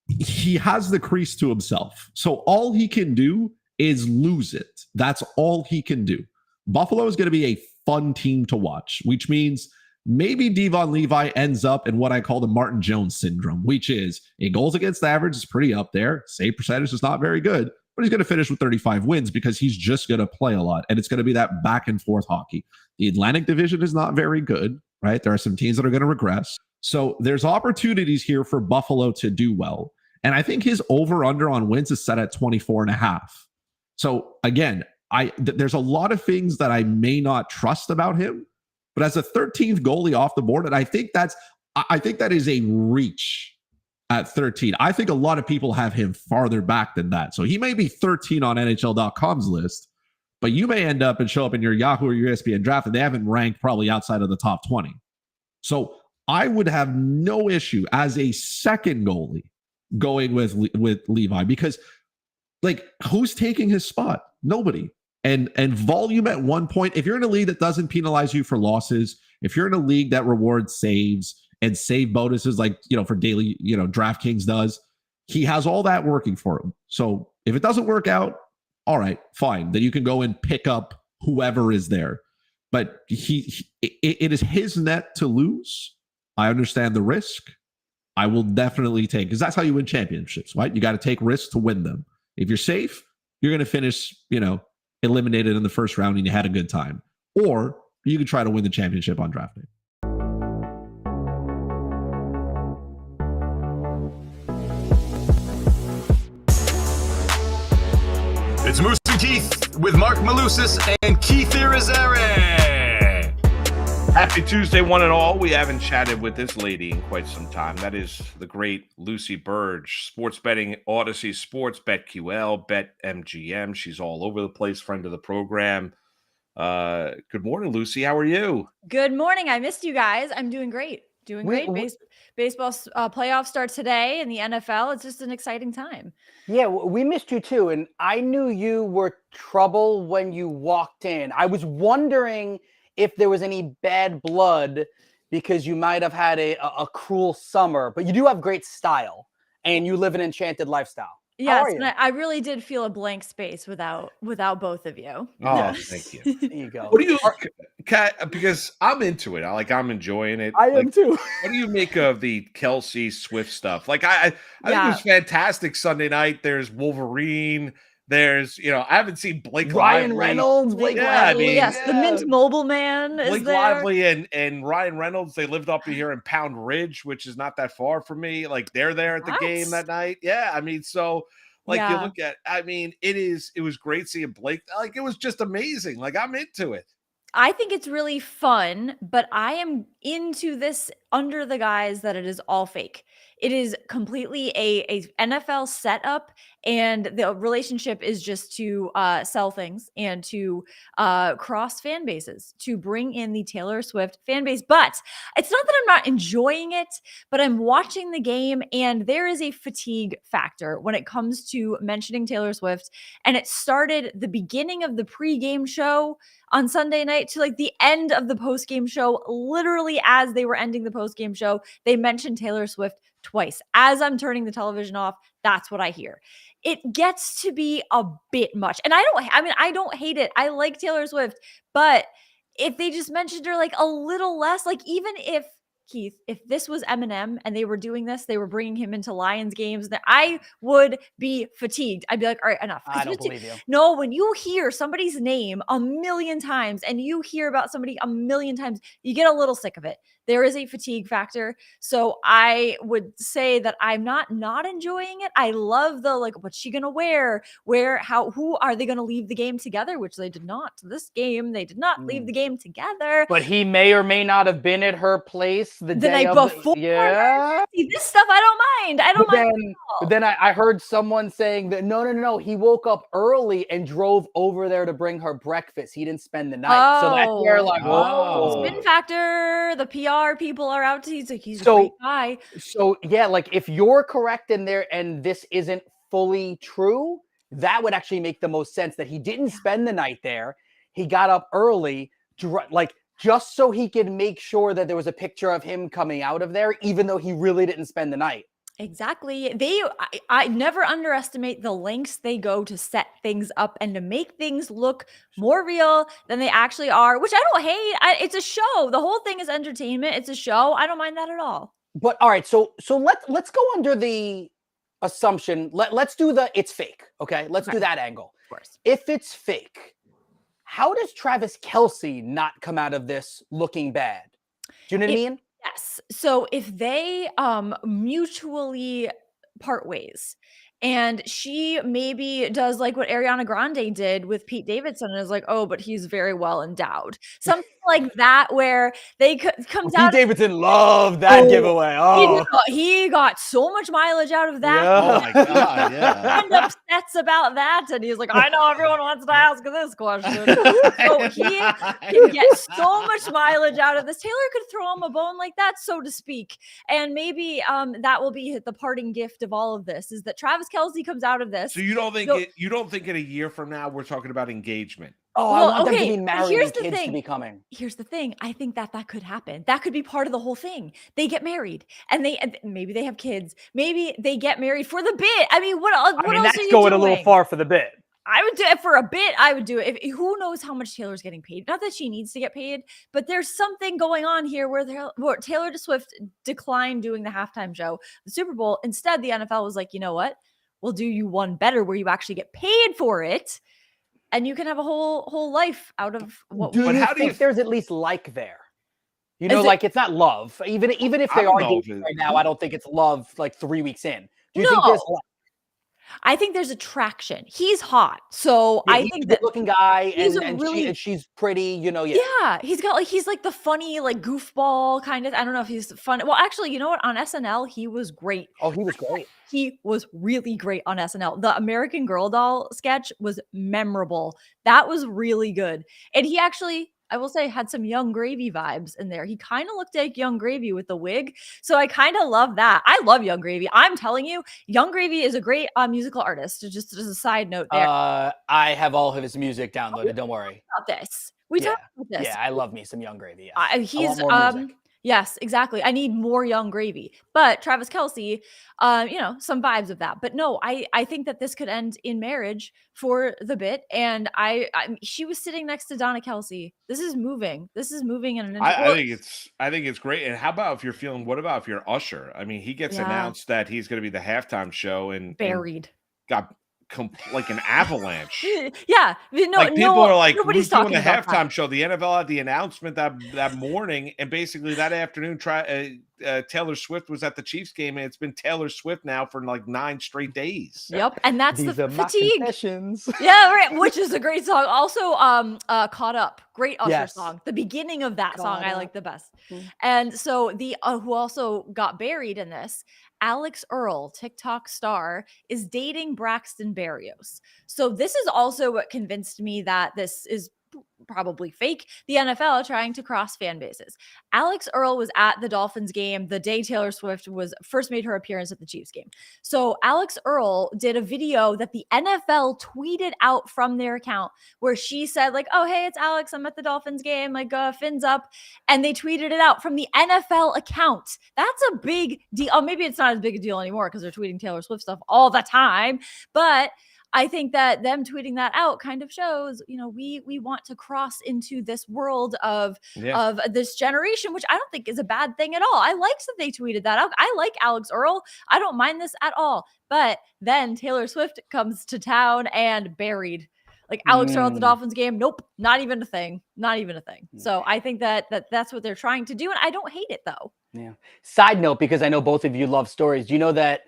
he has the crease to himself. So all he can do is lose it. That's all he can do. Buffalo is going to be a fun team to watch, which means maybe Devon Levi ends up in what I call the Martin Jones syndrome, which is a goals against average is pretty up there. Save percentage is not very good, but he's going to finish with 35 wins because he's just going to play a lot. And it's going to be that back and forth hockey. The Atlantic Division is not very good, right? There are some teams that are going to regress. So there's opportunities here for Buffalo to do well. And I think his over-under on wins is set at 24.5. So again, there's a lot of things that I may not trust about him, but as a 13th goalie off the board, and I think that is a reach at 13. I think a lot of people have him farther back than that. So he may be 13 on NHL.com's list, but you may end up and show up in your Yahoo or your ESPN draft, and they haven't ranked probably outside of the top 20. So I would have no issue as a second goalie going with Levi, because like, who's taking his spot? Nobody. And volume at one point, if you're in a league that doesn't penalize you for losses, if you're in a league that rewards saves and save bonuses like, for daily, DraftKings does, he has all that working for him. So if it doesn't work out, all right, fine. Then you can go and pick up whoever is there. But it is his net to lose. I understand the risk. I will definitely take, because that's how you win championships, right? You got to take risks to win them. If you're safe, you're going to finish, eliminated in the first round and you had a good time. Or you can try to win the championship on draft day. It's Moose and Keith with Mark Malusis and Keith Irizarry. Happy Tuesday, one and all. We haven't chatted with this lady in quite some time. That is the great Lucy Burdge, sports betting Odyssey Sports, BetQL, BetMGM. She's all over the place, friend of the program. Good morning, Lucy. How are you? Good morning. I missed you guys. I'm doing great. Baseball playoffs start today in the NFL. It's just an exciting time. Yeah, we missed you too. And I knew you were trouble when you walked in. I was wondering if there was any bad blood because you might have had a cruel summer, but you do have great style and you live an enchanted lifestyle. Yes, and I really did feel a blank space without both of you. Oh, thank you. There you go. What do you, Kat, because I'm into it. I'm enjoying it. I am too. What do you make of the Kelsey Swift stuff? Like, I think it was fantastic Sunday night. There's Wolverine. There's, I haven't seen Blake Ryan Lively. Reynolds. The Mint Mobile Man is Blake there. Lively and Ryan Reynolds, they lived up here in Pound Ridge, which is not that far from me. Like, they're there at the game that night. Yeah, you look at, it was great seeing Blake. Like, it was just amazing. Like, I'm into it. I think it's really fun, but I am into this under the guise that it is all fake. It is completely a NFL setup, and the relationship is just to sell things and to cross fan bases, to bring in the Taylor Swift fan base. But it's not that I'm not enjoying it, but I'm watching the game, and there is a fatigue factor when it comes to mentioning Taylor Swift. And it started the beginning of the pregame show on Sunday night to like the end of the postgame show. Literally, as they were ending the postgame show, they mentioned Taylor Swift twice. As I'm turning the television off, that's what I hear. It gets to be a bit much. And I don't hate it. I like Taylor Swift, but if they just mentioned her like a little less, like even if Keith, if this was Eminem and they were doing this, they were bringing him into Lions games, that I would be fatigued. I'd be like, all right, enough. I don't believe you. No, when you hear somebody's name a million times and you hear about somebody a million times, you get a little sick of it. There is a fatigue factor. So I would say that I'm not enjoying it. I love the, like, what's she going to wear? Who are they going to leave the game together? Which they did not. This game, they did not leave the game together. But he may or may not have been at her place the day night of before. Yeah. See, this stuff I don't mind. I don't mind. But then I heard someone saying that no. He woke up early and drove over there to bring her breakfast. He didn't spend the night. So that's where like, whoa. Spin factor. The PR people are out. He's a great guy. So yeah, like if you're correct in there and this isn't fully true, that would actually make the most sense that he didn't spend the night there. He got up early, like just so he could make sure that there was a picture of him coming out of there, even though he really didn't spend the night. Exactly. I never underestimate the lengths they go to set things up and to make things look more real than they actually are, which I don't hate. It's a show. The whole thing is entertainment. It's a show. I don't mind that at all. But all right, so let's go under the assumption. Let's do it's fake. Okay, let's do that angle. Of course. If it's fake, how does Travis Kelce not come out of this looking bad? Do you know what I mean? Yes. So if they mutually part ways and she maybe does like what Ariana Grande did with Pete Davidson and is like, oh, but he's very well endowed. Something like that where they comes out. Pete Davidson loved that giveaway. Oh, he got so much mileage out of that. Yeah. Oh my God, yeah. And upsets about that. And he's like, I know everyone wants to ask this question. So he can get so much mileage out of this. Taylor could throw him a bone like that, so to speak. And maybe that will be the parting gift of all of this, is that Travis Kelce comes out of this. So you don't think in a year from now we're talking about engagement? Oh, well, I want them to be married and kids to be coming. Here's the thing. I think that could happen. That could be part of the whole thing. They get married and maybe they have kids. Maybe they get married for the bit. I mean, what else are you that's going a little far for the bit. I would do it for a bit. I would do it. Who knows how much Taylor's getting paid? Not that she needs to get paid, but there's something going on here where Taylor Swift declined doing the halftime show, the Super Bowl. Instead, the NFL was like, you know what? We'll do you one better where you actually get paid for it. And you can have a whole life out of what. Do you think there's at least like there? You know, like it's not love. Even if they are dating right now, I don't think it's love. Like 3 weeks in, do you think there's like? I think there's attraction. He's hot, so Yeah, I he's think a good-looking guy, and she's pretty. You know, yeah. He's like the funny, like goofball kind of. I don't know if he's fun. Well, actually, you know what? On SNL, he was great. Oh, he was great. He was really great on SNL. The American Girl doll sketch was memorable. That was really good. And he actually, I will say, had some Young Gravy vibes in there. He kind of looked like Young Gravy with the wig. So I kind of love that. I love Young Gravy. I'm telling you, Young Gravy is a great musical artist. Just as a side note there. I have all of his music downloaded. Don't worry. About this. We talked about this. Yeah, I love me some Young Gravy. Yes. He's music. Yes, exactly. I need more Young Gravy. But Travis Kelce, some vibes of that. But no, I think that this could end in marriage for the bit. And she was sitting next to Donna Kelce. This is moving. In an I think it's great. And what about if you're Usher? I mean, he gets announced that he's going to be the halftime show and buried. Got like an avalanche. Yeah. People are like, nobody's doing the talking about halftime show. The NFL had the announcement that morning, and basically that afternoon, Taylor Swift was at the Chiefs game, and it's been Taylor Swift now for like 9 straight days. Yep, and that's These the are my fatigue. confessions. Yeah, right. Which is a great song. Also, "Caught Up," great Usher Yes. song. The beginning of that song Caught I like Up. the best. Mm. And so the who also got buried in this, Alex Earl, TikTok star, is dating Braxton Berrios. So this is also what convinced me that this is probably fake. The NFL trying to cross fan bases. Alex Earl was at the Dolphins game the day Taylor Swift was first made her appearance at the Chiefs game. So Alex Earl did a video that the NFL tweeted out from their account where she said like, "Oh, hey, it's Alex. I'm at the Dolphins game. Like, fins up." And they tweeted it out from the NFL account. That's a big deal. Oh, maybe it's not as big a deal anymore because they're tweeting Taylor Swift stuff all the time. But I think that them tweeting that out kind of shows, we want to cross into this world of this generation, which I don't think is a bad thing at all. I liked that they tweeted that out. I like Alex Earl. I don't mind this at all. But then Taylor Swift comes to town and buried. Like Alex Earl at the Dolphins game. Nope. Not even a thing. Not even a thing. So I think that's what they're trying to do. And I don't hate it though. Yeah. Side note, because I know both of you love stories. Do you know that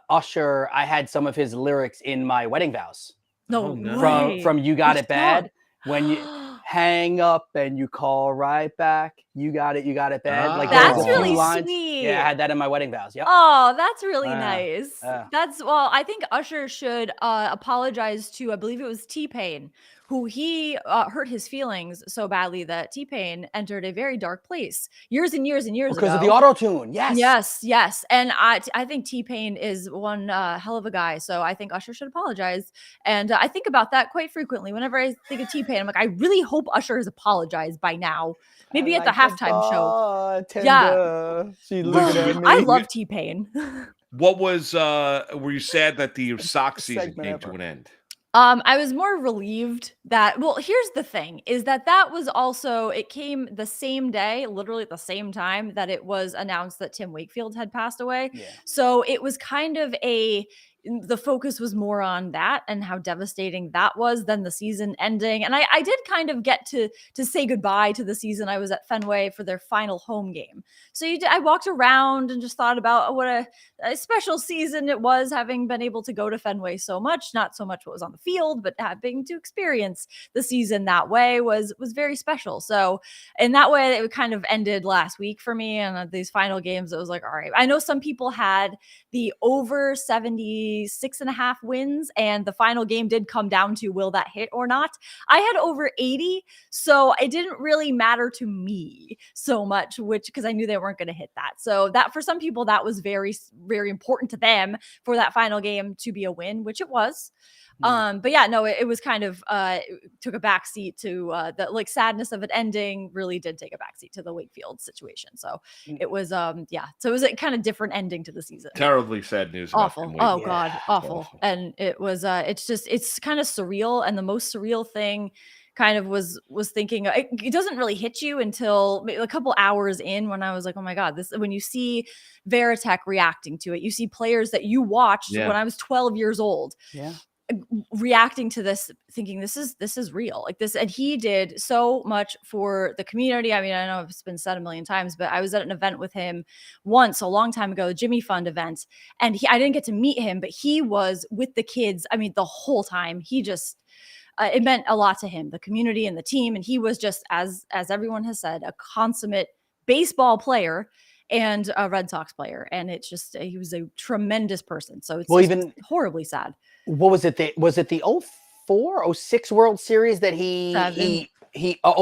Usher, I had some of his lyrics in my wedding vows. No way. From You Got Which It Bad. song? When you hang up and you call right back. You got it bad. Like that's there's a few really lines. sweet. Yeah, I had that in my wedding vows. Yep. Oh, that's really nice. yeah. Well, I think Usher should apologize to, I believe it was T-Pain, who he hurt his feelings so badly that T-Pain entered a very dark place years and years and years Because ago. of the auto-tune. Yes. Yes. And I think T-Pain is one hell of a guy. So I think Usher should apologize. And I think about that quite frequently. Whenever I think of T-Pain, I'm like, I really hope Usher has apologized by now. Maybe at the halftime show. Yeah. She's looking at me. I love T-Pain. What was were you sad that the sock season came to an end? I was more relieved that, well, here's the thing is that was also, it came the same day, literally at the same time that it was announced that Tim Wakefield had passed away. Yeah. So it was kind of the focus was more on that and how devastating that was than the season ending. And I did kind of get to say goodbye to the season. I was at Fenway for their final home game. So I walked around and just thought about what a special season it was, having been able to go to Fenway so much, not so much what was on the field, but having to experience the season that way was very special. So in that way, it kind of ended last week for me. And these final games, it was like, all right, I know some people had the over 76.5 wins, and the final game did come down to will that hit or not. I had over 80, so it didn't really matter to me so much, because I knew they weren't going to hit that. So that for some people, that was very, very important to them for that final game to be a win, which it was. But yeah, no, it was kind of took a backseat to the like sadness of it ending. Really did take a backseat to the Wakefield situation. So it was so it was a kind of different ending to the season. Terribly sad news. Awful. Oh God, awful. And it was it's kind of surreal. And the most surreal thing kind of was thinking it doesn't really hit you until a couple hours in, when I was like, oh my God, when you see Veritek reacting to it, you see players that you watched when I was 12 years old. Yeah. Reacting to this, thinking this is real, like this. And he did so much for the community. I mean, I know it's been said a million times, but I was at an event with him once a long time ago, the Jimmy Fund event, and I didn't get to meet him, but he was with the kids. I mean, the whole time. He just it meant a lot to him, the community and the team. And he was just, as everyone has said, a consummate baseball player and a Red Sox player. And it's just, he was a tremendous person. So it's even horribly sad. What was it? Was it the 04, 06 World Series that he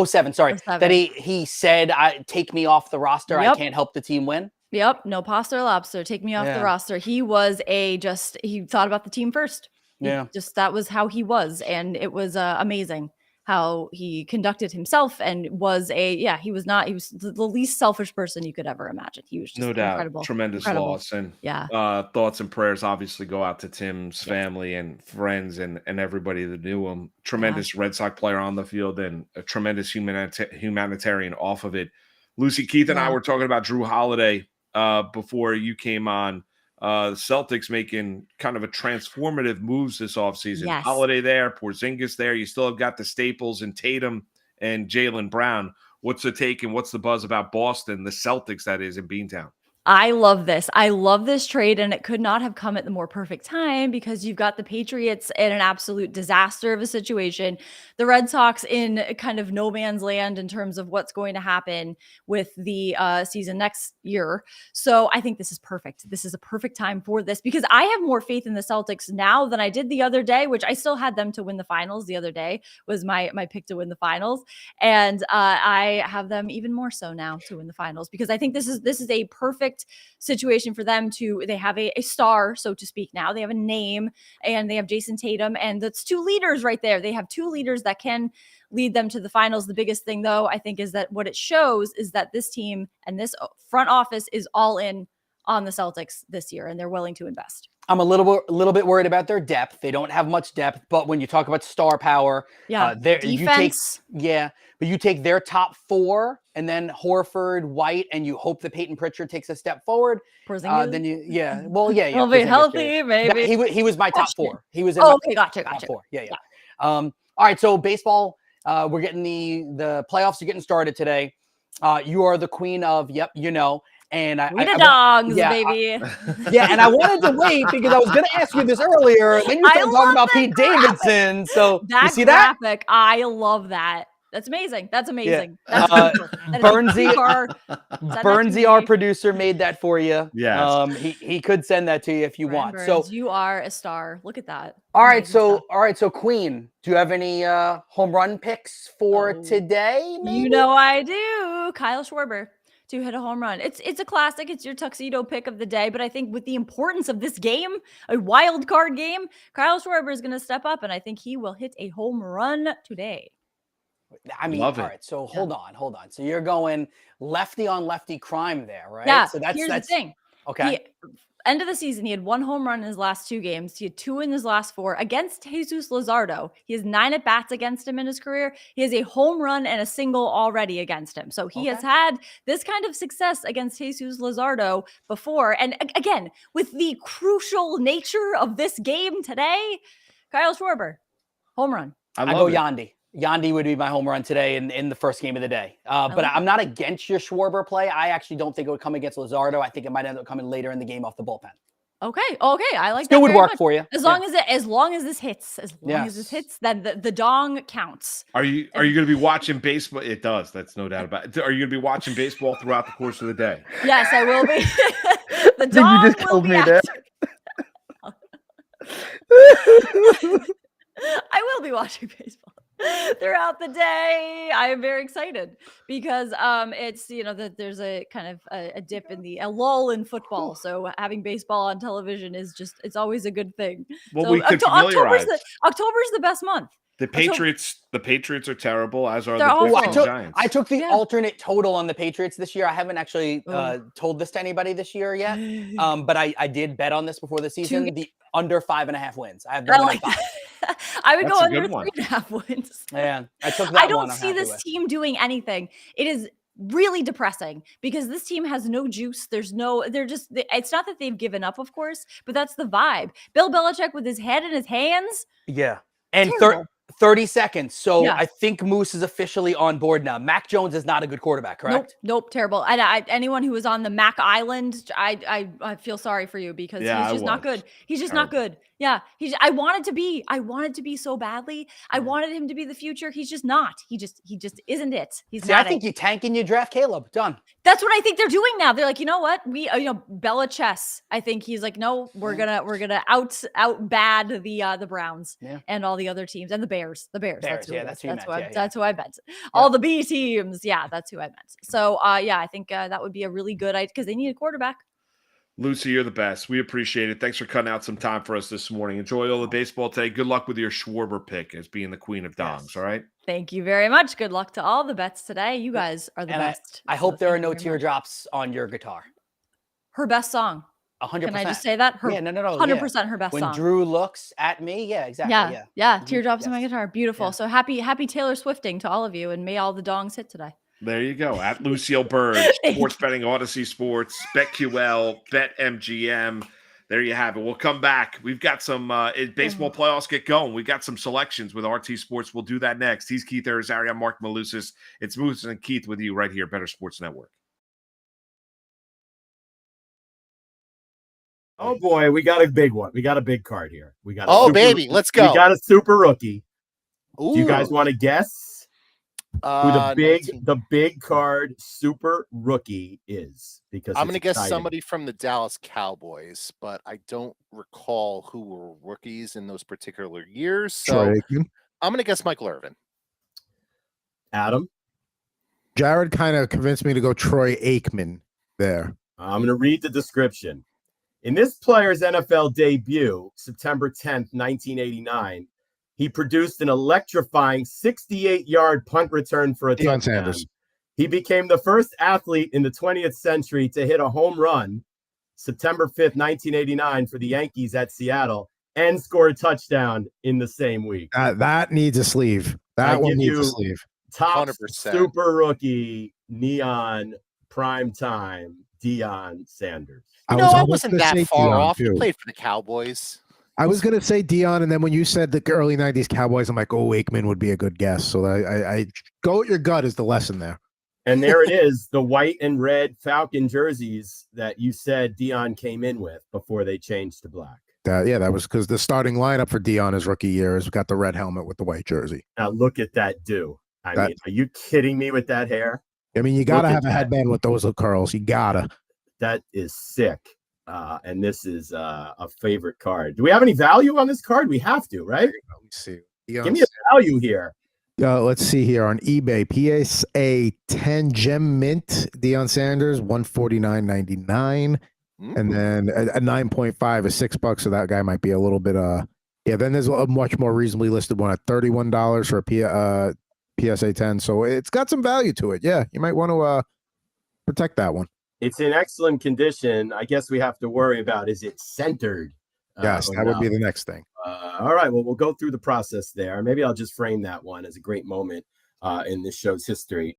07, sorry, 07. that he said, take me off the roster. Yep. I can't help the team win. Yep. No pasta or lobster. Take me off the roster. He was he thought about the team first. That was how he was. And it was amazing how he conducted himself, and he was the least selfish person you could ever imagine. He was just no doubt incredible. Tremendous loss. And thoughts and prayers obviously go out to Tim's family and friends and everybody that knew him. Tremendous Red Sox player on the field and a tremendous humanitarian off of it. Lucy, Keith and I were talking about Jrue Holiday before you came on. The Celtics making kind of a transformative moves this offseason. Holiday there, Porzingis there. You still have got the staples and Tatum and Jaylen Brown. What's the take and what's the buzz about Boston, the Celtics, that is, in Beantown? I love this. I love this trade, and it could not have come at the more perfect time because you've got the Patriots in an absolute disaster of a situation, the Red Sox in kind of no man's land in terms of what's going to happen with the season next year. So I think this is perfect. This is a perfect time for this because I have more faith in the Celtics now than I did the other day, which I still had them to win the finals. The other day was my pick to win the finals, and I have them even more so now to win the finals because I think this is a perfect situation for them they have a star, so to speak. Now they have a name and they have Jason Tatum, and that's two leaders right there. They have two leaders that can lead them to the finals. The biggest thing though, I think, is that what it shows is that this team and this front office is all in on the Celtics this year, and they're willing to invest. I'm a little bit worried about their depth. They don't have much depth, but when you talk about star power, defense, but you take their top four and then Horford, White, and you hope that Peyton Pritchard takes a step forward. Then he'll be healthy, maybe. He was my top four. He was in gotcha. top four. Yeah. All right, so baseball, we're getting the playoffs are getting started today. You are the queen of and we the dogs, baby. And I wanted to wait because I was going to ask you this earlier. Then you started talking about Pete Davidson. So you see that graphic? I love that. That's amazing. That's amazing. Yeah. Bernsey, our producer, made that for you. Yeah. He could send that to you if you want. Burns, so you are a star. Look at that. All right. So Queen, do you have any home run picks for today? Maybe? You know I do. Kyle Schwarber to hit a home run. It's a classic. It's your tuxedo pick of the day. But I think with the importance of this game, a wild card game, Kyle Schwarber is going to step up, and I think he will hit a home run today. I mean, all right. So hold on. So you're going lefty on lefty crime there, right? Yeah. So here's the thing. Okay. End of the season, he had 1 home run in his last 2 games. He had 2 in his last 4 against Jesus Luzardo. He has 9 at bats against him in his career. He has a home run and a single already against him. So he has had this kind of success against Jesus Luzardo before. And again, with the crucial nature of this game today, Kyle Schwarber, home run. I go Yandy. Yandy would be my home run today in the first game of the day. But I'm not against your Schwarber play. I actually don't think it would come against Luzardo. I think it might end up coming later in the game off the bullpen. Okay. I like Still that. Would work for you. As long as this hits, then the dong counts. Are you going to be watching baseball? It does. That's no doubt about it. Are you going to be watching baseball throughout the course of the day? Yes, I will be. The dong you just killed me there. I will be watching baseball throughout the day. I am very excited because it's that there's a kind of a dip in a lull in football. So having baseball on television is it's always a good thing. Well, so we could familiarize. October's the best month. The Patriots are terrible, as are the Giants. I took the alternate total on the Patriots this year. I haven't actually told this to anybody this year yet. But I did bet on this before the season. The under 5.5 wins. I have them like I would go under 3.5 wins. Yeah, I took that. I don't see this team doing anything. It is really depressing because this team has no juice. It's not that they've given up, of course, but that's the vibe. Bill Belichick with his head in his hands. Yeah. And 30 seconds. So I think Moose is officially on board now. Mac Jones is not a good quarterback, correct? Nope, terrible. Anyone who was on the Mac Island, I feel sorry for you because he's just not good. He's just not good. Yeah, I wanted to be so badly. I wanted him to be the future. He's just not. He just isn't it. I think you tank and you draft Caleb. Done. That's what I think they're doing now. They're like, you know what? We, Belichick. I think he's like, no, we're gonna out bad the Browns and all the other teams and the Bears. That's who I meant. All the B teams. Yeah, that's who I meant. So I think that would be a really good idea because they need a quarterback. Lucy, you're the best. We appreciate it. Thanks for cutting out some time for us this morning. Enjoy all the baseball today. Good luck with your Schwarber pick as being the queen of dongs. Yes. All right. Thank you very much. Good luck to all the bets today. You guys are the best. I hope there are no teardrops on your guitar. Her best song. 100%. Can I just say that? No. 100% her best when song. When Jrue looks at me, exactly. Yeah. Teardrops on my guitar. Beautiful. Yeah. So happy Taylor Swifting to all of you, and may all the dongs hit today. There you go. At Lucille Burdge, Sports Betting Odyssey Sports, BetQL, BetMGM. There you have it. We'll come back. We've got some baseball playoffs get going. We've got some selections with RT Sports. We'll do that next. He's Keith Irizarry. I'm Mark Malusis. It's Moose and Keith with you right here. Better Sports Network. All right, 10 to noon. Baseball playoffs get going. We've got some selections with RT Sports. We'll do that next. He's Keith Irizarry. I'm Mark Malusis. It's Moose and Keith with you right here. Better Sports Network. Oh boy, we got a big one. We got a big card here. We got baby, let's go. We got a super rookie. Ooh. Do you guys want to guess who the big card super rookie is? Because I'm going to guess somebody from the Dallas Cowboys, but I don't recall who were rookies in those particular years. So I'm going to guess Michael Irvin. Adam? Jared kind of convinced me to go Troy Aikman there. I'm going to read the description. In this player's NFL debut, September 10th, 1989, he produced an electrifying 68-yard punt return for a touchdown. Sanders. He became the first athlete in the 20th century to hit a home run, September 5th, 1989, for the Yankees at Seattle, and score a touchdown in the same week. That needs a sleeve. That one needs a sleeve. Top 100%. super rookie, neon, prime time, Deion Sanders. I wasn't that far off. He played for the Cowboys. I was going to say Deion, and then when you said the early 90s Cowboys, I'm like, oh, Aikman would be a good guess. So I go with your gut is the lesson there. And there it is, the white and red Falcon jerseys that you said Deion came in with before they changed to black. That was because the starting lineup for Deion his rookie year has got the red helmet with the white jersey. Now look at that do. I mean, are you kidding me with that hair? I mean, you got to have a headband with those curls. You got to. That is sick. And this is a favorite card. Do we have any value on this card? We have to, right? Let me see. Give me a value here. Let's see here on eBay. PSA 10 gem mint Deion Sanders, $149.99. And then a 9.5 is $6. So that guy might be a little bit then there's a much more reasonably listed one at $31 for a PSA 10. So it's got some value to it. Yeah, you might want to protect that one. It's in excellent condition. I guess we have to worry about, is it centered? Yes, that would be the next thing. All right, well, we'll go through the process there. Maybe I'll just frame that one as a great moment in this show's history.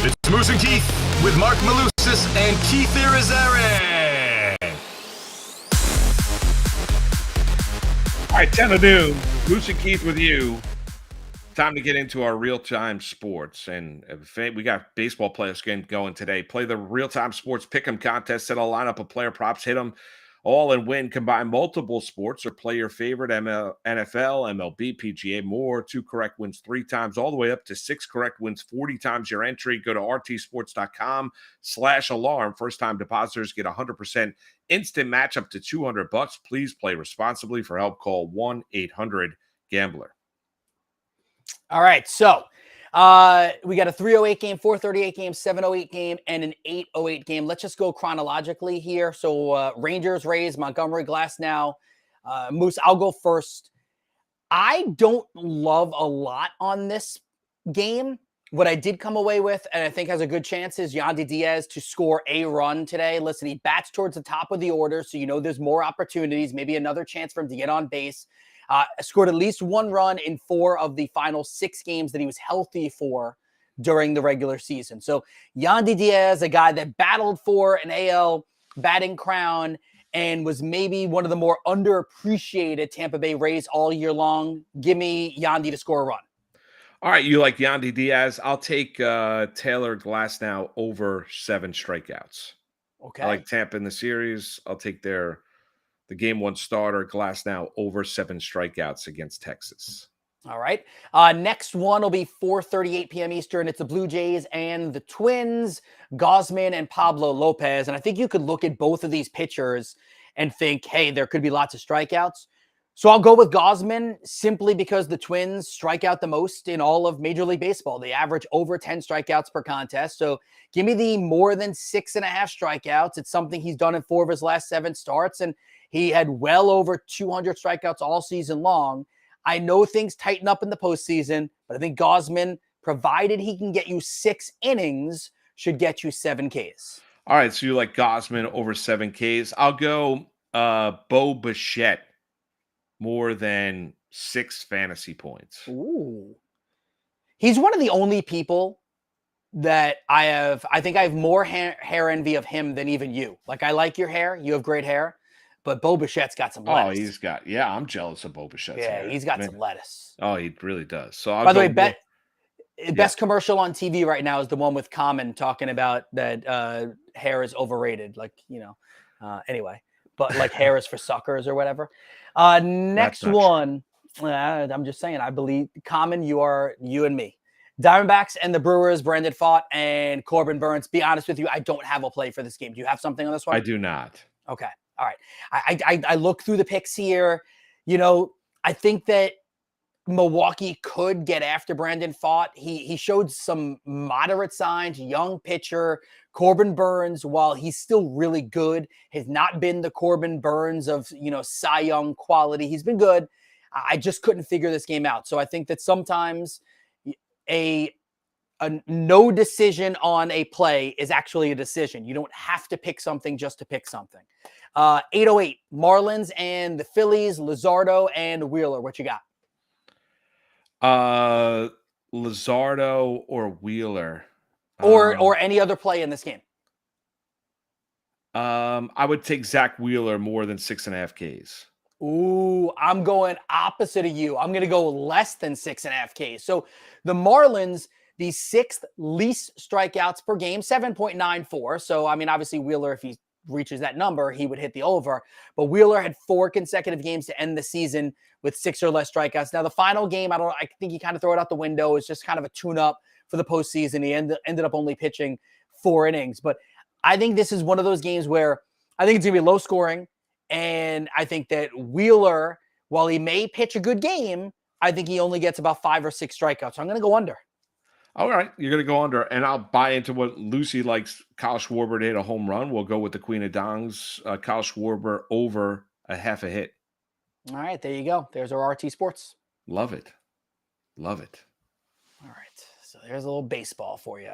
It's Moose and Keith with Mark Malusis and Keith Irizarry. All right, 10 to noon. Moose and Keith with you. Time to get into our real-time sports. And we got baseball players getting going today. Play the real-time sports pick'em contest. Set a lineup of player props. Hit them all and win. Combine multiple sports or play your favorite NFL, MLB, PGA, more. 2 correct wins 3 times, all the way up to 6 correct wins 40 times your entry. Go to rtsports.com/alarm. First-time depositors get 100% instant match up to $200. Please play responsibly. For help, call 1-800-GAMBLER. All right, so we got a 308 game, 438 game, 708 game, and an 808 game. Let's just go chronologically here. So Rangers, Rays, Montgomery, Glasnow, Moose, I'll go first. I don't love a lot on this game. What I did come away with, and I think has a good chance, is Yandy Diaz to score a run today. Listen, he bats towards the top of the order, so there's more opportunities, maybe another chance for him to get on base. Scored at least 1 run in 4 of the final 6 games that he was healthy for during the regular season. So Yandy Diaz, a guy that battled for an AL batting crown and was maybe one of the more underappreciated Tampa Bay Rays all year long. Give me Yandy to score a run. All right, you like Yandy Diaz. I'll take Taylor Glasnow over 7 strikeouts. Okay. I like Tampa in the series. I'll take the game 1 starter, Glasnow, over 7 strikeouts against Texas. All right. Next one will be 4:38 p.m. Eastern. It's the Blue Jays and the Twins, Gausman and Pablo Lopez. And I think you could look at both of these pitchers and think, hey, there could be lots of strikeouts. So I'll go with Gausman simply because the Twins strike out the most in all of Major League Baseball. They average over 10 strikeouts per contest. So give me the more than 6.5 strikeouts. It's something he's done in 4 of his last 7 starts. And he had well over 200 strikeouts all season long. I know things tighten up in the postseason, but I think Gausman, provided he can get you 6 innings, should get you 7 Ks. All right, so you like Gausman over 7 Ks. I'll go Bo Bichette more than 6 fantasy points. Ooh. He's one of the only people that I think I have more hair envy of him than even you. Like, I like your hair. You have great hair. But Bo Bichette's got some lettuce. I'm jealous of Bo Bichette's hair. He's got some lettuce. Oh, he really does. So by the way, best commercial on TV right now is the one with Common talking about that hair is overrated. Like, anyway, but like hair is for suckers or whatever. Next one. I'm just saying, I believe Common, you and me. Diamondbacks and the Brewers, Brandon Pfaadt and Corbin Burns. Be honest with you, I don't have a play for this game. Do you have something on this one? I do not. Okay. All right. I look through the picks here. I think that Milwaukee could get after Brandon Pfaadt. He showed some moderate signs, young pitcher. Corbin Burns, while he's still really good, has not been the Corbin Burns of, Cy Young quality. He's been good. I just couldn't figure this game out. So I think that sometimes a no decision on a play is actually a decision. You don't have to pick something just to pick something. 808, Marlins and the Phillies, Luzardo and Wheeler. What you got? Luzardo or Wheeler. Or any other play in this game. I would take Zach Wheeler more than 6.5 Ks. Ooh, I'm going opposite of you. I'm going to go less than 6.5 Ks. So the Marlins, the 6th least strikeouts per game, 7.94. So, obviously Wheeler, if he reaches that number, he would hit the over. But Wheeler had 4 consecutive games to end the season with 6 or less strikeouts. Now, the final game, I think you kind of throw it out the window. It's just kind of a tune-up for the postseason. He ended up only pitching 4 innings. But I think this is one of those games where I think it's going to be low scoring. And I think that Wheeler, while he may pitch a good game, I think he only gets about 5 or 6 strikeouts. So I'm going to go under. All right. You're going to go under. And I'll buy into what Lucy likes. Kyle Schwarber to hit a home run. We'll go with the Queen of Dongs. Kyle Schwarber over a half a hit. All right. There you go. There's our RT Sports. Love it. Love it. All right. So there's a little baseball for you.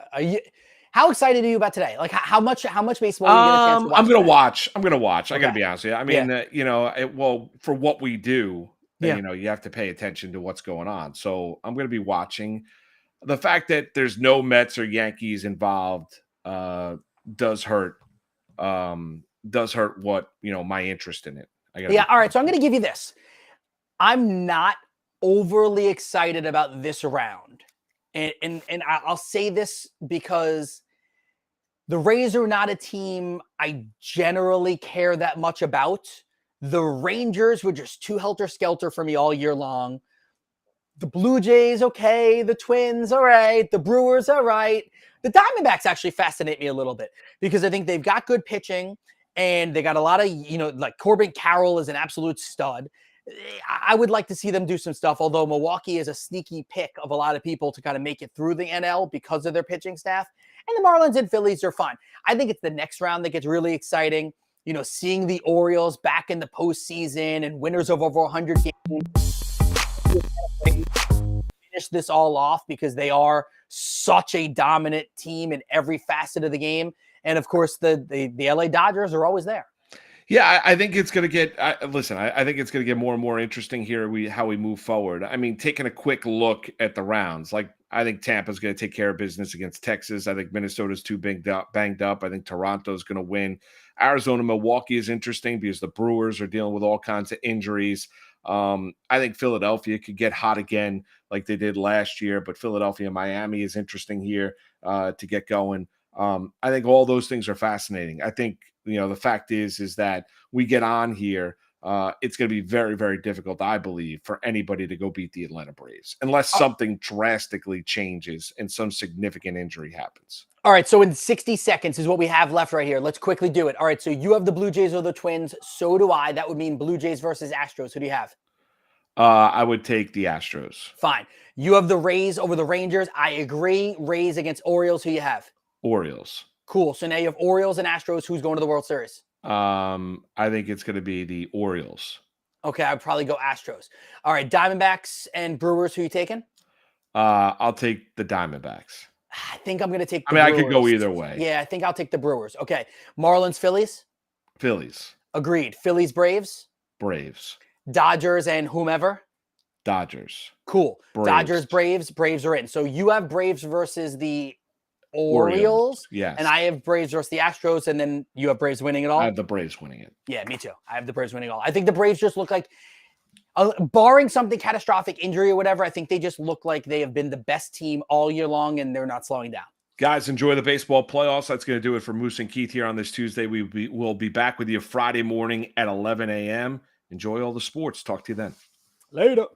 How excited are you about today? Like how much baseball are you get a chance to watch? I'm going to watch. Okay. I got to be honest with you. For what we do, you have to pay attention to what's going on. So I'm going to be watching. The fact that there's no Mets or Yankees involved does hurt what, my interest in it. All right. So I'm going to give you this. I'm not overly excited about this round. And I'll say this because the Rays are not a team I generally care that much about. The Rangers were just too helter-skelter for me all year long. The Blue Jays, okay. The Twins, all right. The Brewers, all right. The Diamondbacks actually fascinate me a little bit because I think they've got good pitching and they got a lot of, like Corbin Carroll is an absolute stud. I would like to see them do some stuff, although Milwaukee is a sneaky pick of a lot of people to kind of make it through the NL because of their pitching staff. And the Marlins and Phillies are fine. I think it's the next round that gets really exciting. Seeing the Orioles back in the postseason and winners of over 100 games. Finish this all off because they are such a dominant team in every facet of the game. And of course, the LA Dodgers are always there. Yeah, I think it's going to get. I think it's going to get more and more interesting here. How we move forward. Taking a quick look at the rounds, I think Tampa's going to take care of business against Texas. I think Minnesota's too banged up. I think Toronto's going to win. Arizona, Milwaukee is interesting because the Brewers are dealing with all kinds of injuries. I think Philadelphia could get hot again like they did last year, but Philadelphia, Miami is interesting here to get going. I think all those things are fascinating. I think, the fact is that we get on here. It's going to be very, very difficult, I believe, for anybody to go beat the Atlanta Braves unless something drastically changes and some significant injury happens. All right. So in 60 seconds is what we have left right here. Let's quickly do it. All right. So you have the Blue Jays or the Twins. So do I. That would mean Blue Jays versus Astros. Who do you have? I would take the Astros. Fine. You have the Rays over the Rangers. I agree. Rays against Orioles. Who you have? Orioles. Cool. So now you have Orioles and Astros. Who's going to the World Series? I think it's going to be the Orioles. Okay, I'd probably go Astros. All right, Diamondbacks and Brewers. Who you taking? I'll take the Diamondbacks. I think I'm going to take the Brewers. I could go either way. Yeah, I think I'll take the Brewers. Okay, Marlins, Phillies? Phillies. Agreed. Phillies, Braves? Braves. Dodgers and whomever? Dodgers. Cool. Braves. Dodgers, Braves. Braves are in. So you have Braves versus the Orioles. Yes. And I have Braves versus the Astros, and then you have Braves winning it all? I have the Braves winning it. Yeah, me too. I have the Braves winning all. I think the Braves just look like, barring something catastrophic injury or whatever, I think they just look like they have been the best team all year long, and they're not slowing down. Guys, enjoy the baseball playoffs. That's going to do it for Moose and Keith here on this Tuesday. We'll be back with you Friday morning at 11 a.m. Enjoy all the sports. Talk to you then. Later.